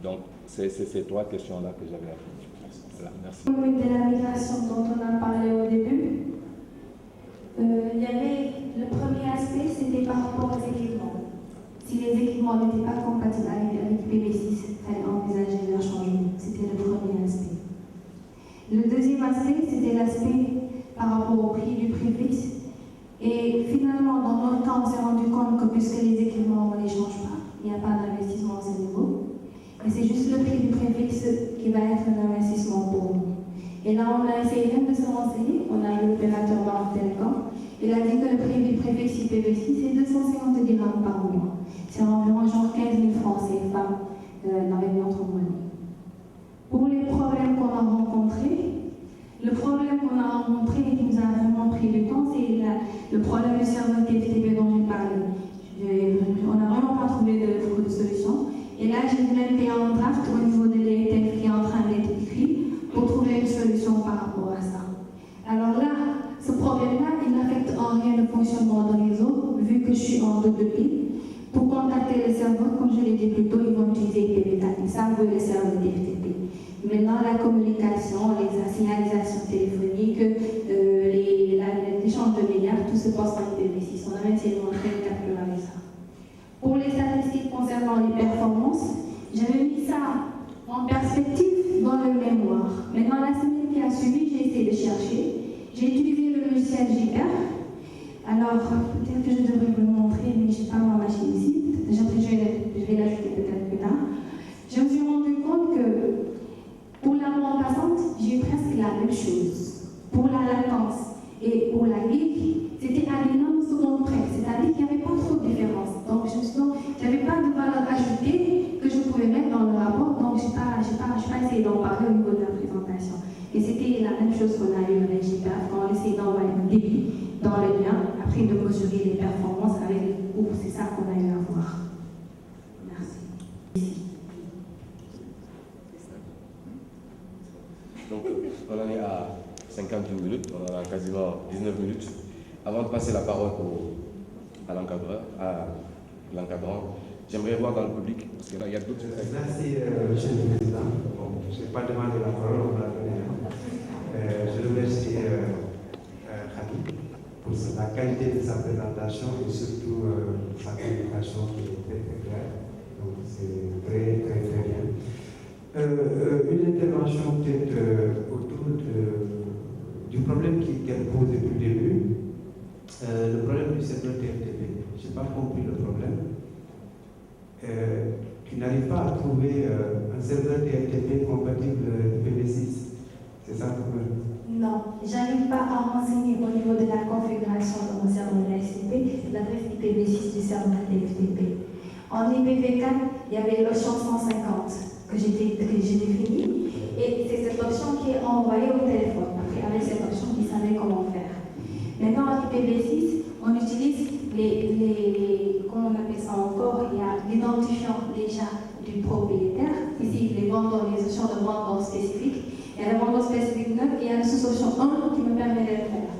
Donc, c'est ces trois questions-là que j'avais à poser. Voilà, merci. De la migration dont on a parlé au début, il y avait le premier aspect, c'était par rapport aux équipements. Si les équipements n'étaient pas compatibles avec IPv6, il fallait envisager leur changement. C'était le premier aspect. Le deuxième aspect, c'était l'aspect par rapport au prix du préfixe. Et finalement, dans notre cas, on s'est rendu compte que puisque les équipements, on ne les change pas, il n'y a pas d'investissement à ce niveau. Et c'est juste le prix du préfixe qui va être un investissement pour nous. Et là, on a essayé même de se renseigner. On a eu l'opérateur Maroc Télécom. Il a dit que le prix du préfixe IPv6, c'est 250 dirhams par mois. C'est environ genre 15 000 francs CFA avec notre monnaie. Pour les problèmes qu'on a rencontrés, le problème qu'on a rencontré et qui nous a vraiment pris du temps, c'est le problème du serveur TFTP dont j'ai parlé. On n'a vraiment pas trouvé de solution. Et là, j'ai même fait un draft au niveau de l'ETF qui est en train d'être écrit pour trouver une solution par rapport à ça. Alors là, ce problème-là, il n'affecte en rien le fonctionnement du réseau, vu que je suis en double pile. Pour contacter le serveur, comme je l'ai dit plus tôt, ils vont utiliser IPv4. Ils savent où est le serveur TFTP. Maintenant, la communication, les signalisations téléphoniques, l'échange de médias, tout se passe en IPv6. On a même essayé de montrer le calcul avec ça. Pour les statistiques concernant les performances, j'avais mis ça en perspective dans le mémoire. Maintenant, la semaine qui a suivi, j'ai essayé de chercher. J'ai utilisé le logiciel JPER. Alors, peut-être que je devrais vous le montrer, mais je n'ai pas ma machine ici. Je vais l'ajouter peut-être plus tard. Je me suis rendu compte que pour la bande passante, j'ai eu presque la même chose. Pour la latence et pour la gig, c'était à des nanosecondes près, c'est-à-dire qu'il n'y avait pas trop de différence. Donc, je n'avais pas de valeur ajoutée que je pouvais mettre dans le rapport, donc je n'ai pas essayé d'en parler au niveau de la présentation. Et c'était la même chose qu'on a eu avec JPER quand on essayait d'envoyer le débit dans le lien, après de mesurer les performances avec le groupe. C'est ça qu'on a eu à voir. Merci. Donc, on en est à 51 minutes, on en a quasiment 19 minutes. Avant de passer la parole à l'encadrant, j'aimerais voir dans le public, parce que là, il y a d'autres... Merci, Monsieur le Président. Bon, je n'ai pas demandé la parole, on me l'a donné. Je remercie Khadi pour la qualité de sa présentation et surtout sa communication qui est très très claire. Donc, c'est très très très bien. Une intervention peut-être autour du problème qu'elle pose depuis le début, le problème du serveur TFTP. Je n'ai pas compris le problème. Tu n'arrives pas à trouver un serveur TFTP compatible IPv6. C'est ça le problème? Non, j'arrive pas à renseigner au niveau de la configuration de mon serveur TFTP l'adresse IPv6 du serveur TFTP. En IPv4, il y avait l'option 150 que j'ai définie et c'est cette option qui est envoyée au téléphone. Après, avec cette option, ils savaient comment faire. Maintenant, en IPv6, on utilise comment on appelle ça encore, il y a l'identifiant déjà du propriétaire. Ici, les options de vendeur spécifiques. Il y a le vendeur spécifique 9 et il y a la sous-option 1 qui me permet de le faire.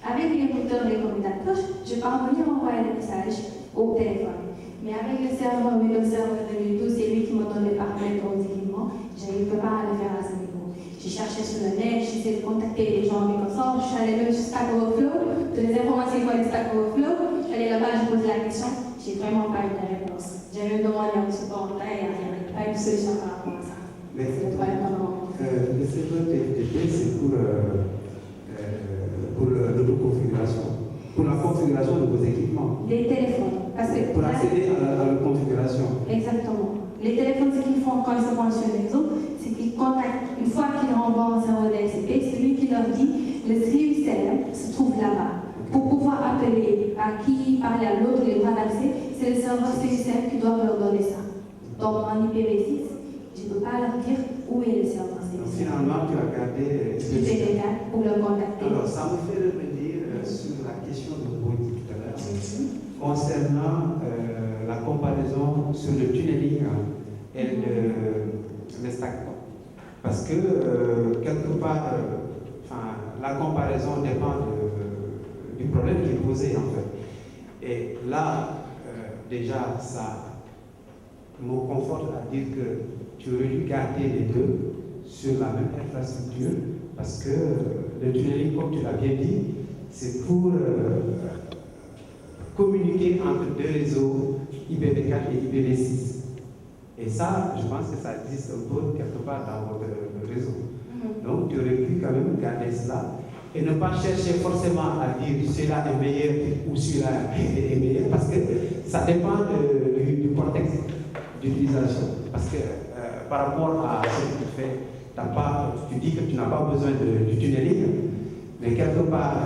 Avec les routeurs et les commutateurs, je peux venir envoyer le message au téléphone. Mais avec le serveur Windows Server 2012, c'est lui qui me donne les paramètres aux équipements, je ne peux pas le faire à ce niveau. J'ai cherché sur le net, j'ai essayé de contacter les gens avec ça, je suis allée même sur Stack Overflow, toutes les informations sur Stack Overflow, je suis allée là-bas, je pose la question, j'ai vraiment pas eu de réponse. J'ai même demandé à M. Porta et il n'y a pas eu de solution par rapport à ça. Mais le serveur TFTP, c'est pour l'autoconfiguration. Pour la configuration de vos équipements. Des téléphones. Pour accéder à la configuration. Exactement. Les téléphones, ce qu'ils font quand ils se branchent sur le réseau, c'est qu'ils contactent, une fois qu'ils renvoient un serveur DHCP, c'est lui qui leur dit le stream server se trouve là-bas. Pour pouvoir appeler à qui, parler à l'autre, les droits d'accès, c'est le serveur stream server qui doit leur donner ça. Donc en IPv6, je ne peux pas leur dire où est le serveur stream server. Finalement, tu as gardé IPv4 pour le contacter. Alors, ça me fait revenir sur la question de vous tout à l'heure, concernant la comparaison sur le tunneling et le stack. Parce que, quelque part, la comparaison dépend du problème qui est posé, en fait. Et là, déjà, ça me conforte à dire que tu aurais dû garder les deux sur la même infrastructure, parce que le tunneling, comme tu l'as bien dit, c'est pour communiquer entre deux réseaux IPv4 et IPv6. Et ça, je pense que ça existe un peu quelque part dans votre réseau. Donc, tu aurais pu quand même garder cela et ne pas chercher forcément à dire celui-là est meilleur ou celui-là est meilleur, parce que ça dépend du contexte. d'utilisation. Parce que par rapport à ce que tu fais, tu dis que tu n'as pas besoin du tunneling, mais quelque part,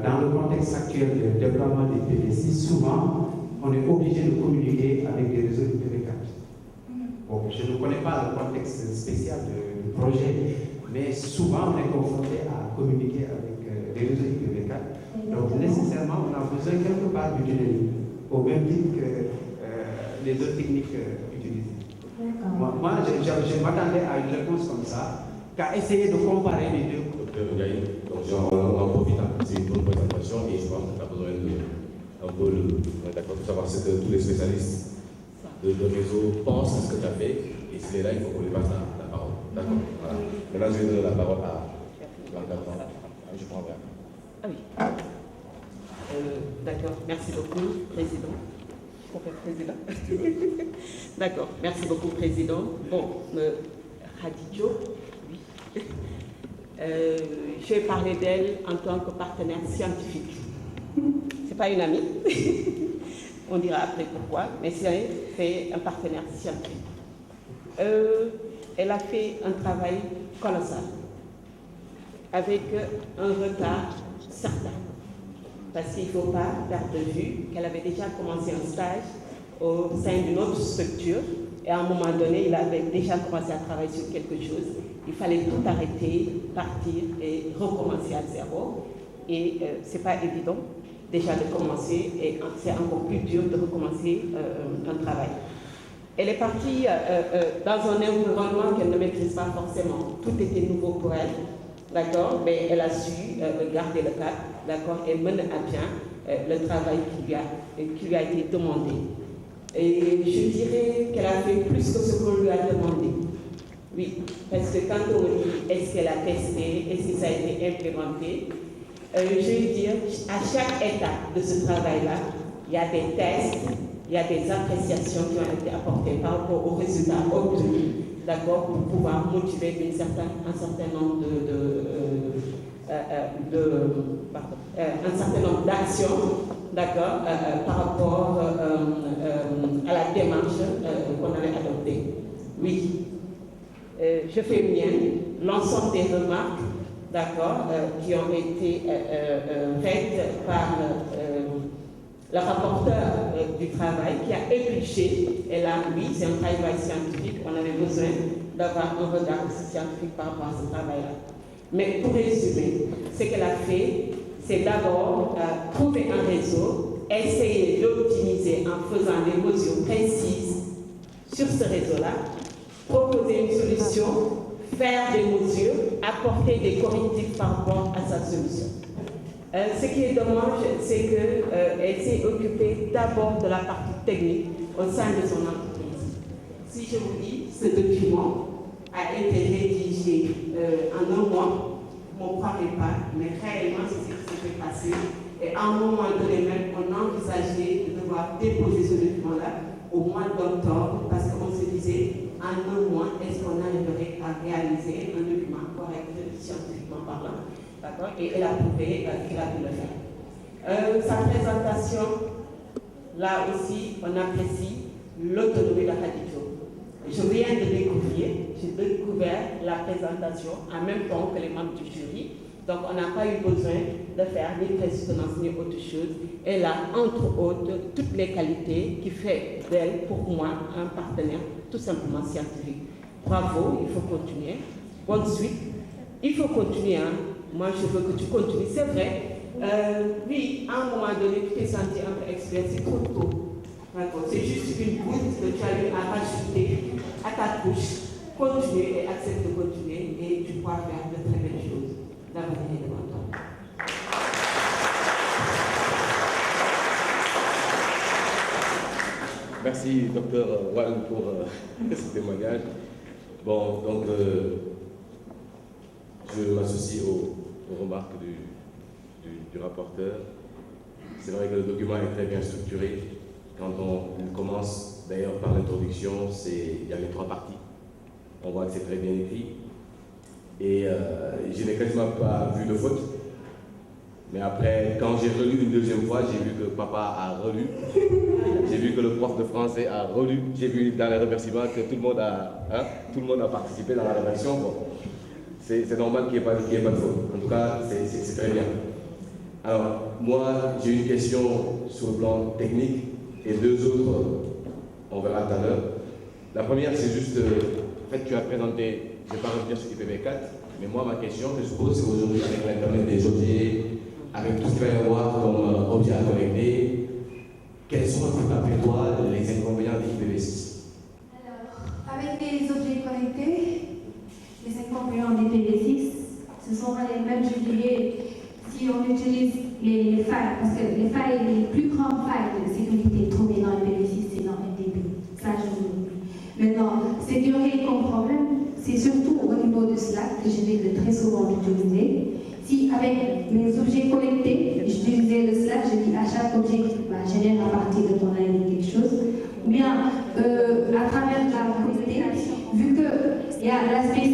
dans le contexte actuel de déploiement des PV6, souvent, on est obligé de communiquer avec des réseaux IPv4. Bon, je ne connais pas le contexte spécial du projet, mais souvent, on est confronté à communiquer avec des réseaux IPv4. Donc, nécessairement, on a besoin quelque part du tunneling, au même titre que les autres techniques utilisées. Moi, je m'attendais à une réponse comme ça, qu'à essayer de comparer les deux. Docteur Ndiaye, donc j'en profite, c'est une bonne présentation et je pense que tu as besoin d'un peu d'accord, de savoir ce que tous les spécialistes de réseau pensent de ce que tu as fait, et s'il est là, il faut qu'on lui passe la parole. D'accord. Voilà. Maintenant, je vais donner la parole à l'encadrement. Je prends bien. Ah oui. D'accord, merci beaucoup, Président. Président. D'accord, merci beaucoup, Président. Bon, Khadidjo, oui. Je vais parler d'elle en tant que partenaire scientifique. Ce n'est pas une amie, on dira après pourquoi, mais c'est un partenaire scientifique. Elle a fait un travail colossal, avec un retard certain. Parce qu'il ne faut pas perdre de vue qu'elle avait déjà commencé un stage au sein d'une autre structure et à un moment donné, il avait déjà commencé à travailler sur quelque chose. Il fallait tout arrêter, partir et recommencer à zéro. Et ce n'est pas évident déjà de commencer et c'est encore plus dur de recommencer un travail. Elle est partie dans un environnement qu'elle ne maîtrise pas forcément. Tout était nouveau pour elle. D'accord, mais elle a su garder le cap, d'accord, et mener à bien le travail qui lui a été demandé. Et je dirais qu'elle a fait plus que ce qu'on lui a demandé. Oui, parce que quand on dit est-ce qu'elle a testé, est-ce que ça a été implémenté, je veux dire, à chaque étape de ce travail-là, il y a des tests, il y a des appréciations qui ont été apportées par rapport aux résultats obtenus. D'accord, pour pouvoir motiver un certain nombre d'actions, d'accord, par rapport à la démarche qu'on avait adoptée. Oui, je fais mienne l'ensemble des remarques, d'accord, qui ont été faites par le rapporteur du travail qui a épluché, et là, oui, c'est un travail scientifique, on avait besoin d'avoir un regard scientifique par rapport à ce travail-là. Mais pour résumer, ce qu'elle a fait, c'est d'abord trouver un réseau, essayer d'optimiser en faisant des mesures précises sur ce réseau-là, proposer une solution, faire des mesures, apporter des correctifs par rapport à sa solution. Ce qui est dommage, c'est qu'elle s'est occupée d'abord de la partie technique au sein de son entreprise. Si je vous dis, ce document a été rédigé en un mois, vous ne croirez pas, mais réellement c'est ce qui s'est passé. Et à un moment donné même, on envisageait de devoir déposer ce document-là au mois d'octobre, parce qu'on se disait, en un mois, est-ce qu'on arriverait à réaliser un document correct, scientifiquement parlant? D'accord. Et elle a prouvé qu'elle a pu le faire. Sa présentation, là aussi, on apprécie l'autonomie de Khadidjo. Je viens de découvrir, j'ai découvert la présentation en même temps que les membres du jury. Donc, on n'a pas eu besoin de faire ni présidence ni autre chose. Elle a, entre autres, toutes les qualités qui fait d'elle, pour moi, un partenaire tout simplement scientifique. Bravo, il faut continuer. Bonne suite. Il faut continuer, hein. Moi, je veux que tu continues. C'est vrai. Oui, à un moment donné, tu t'es senti un peu expert, c'est trop tôt. C'est juste une goutte que tu as eu à rajouter à ta couche. Continue et accepte de continuer et tu pourras faire de très belles choses. L'avenir est devant toi. Merci, docteur Wang, pour ce témoignage. Bon, donc, je m'associe aux remarques du rapporteur. C'est vrai que le document est très bien structuré. Quand on commence, d'ailleurs, par l'introduction, il y a les 3 parties. On voit que c'est très bien écrit. Et je n'ai quasiment pas vu de faute. Mais après, quand j'ai relu une deuxième fois, j'ai vu que papa a relu. J'ai vu que le prof de français a relu. J'ai vu dans les remerciements que tout le monde a participé dans la rédaction. Bon, c'est normal qu'il n'y ait pas de faute. En tout cas, c'est très bien. Alors, moi, j'ai une question sur le plan technique et deux autres, on verra tout à l'heure. La première, c'est juste, en fait, tu as présenté, je ne vais pas revenir sur IPv4, mais moi, ma question que je pose, c'est aujourd'hui, avec l'Internet des objets, avec tout ce qu'il va y avoir comme objets à connecter, quels sont, d'après toi, les inconvénients d'IPv6? Alors, avec les objets connectés, les inconvénients d'IPv6, ce sont les mêmes, je dirais, si on utilise les failles, parce que les failles, les plus grandes failles de sécurité trouvées dans IPv6, c'est dans MDB. Ça, je vous le dis. Maintenant, ce qui aurait comme problème, c'est surtout au niveau de Slack, que je vais très souvent utiliser. Si avec mes objets connectés, j'utilisais le Slack, je dis à chaque objet génère à partir de ton ID quelque chose, ou bien à travers la connectivité, vu qu'il y a l'aspect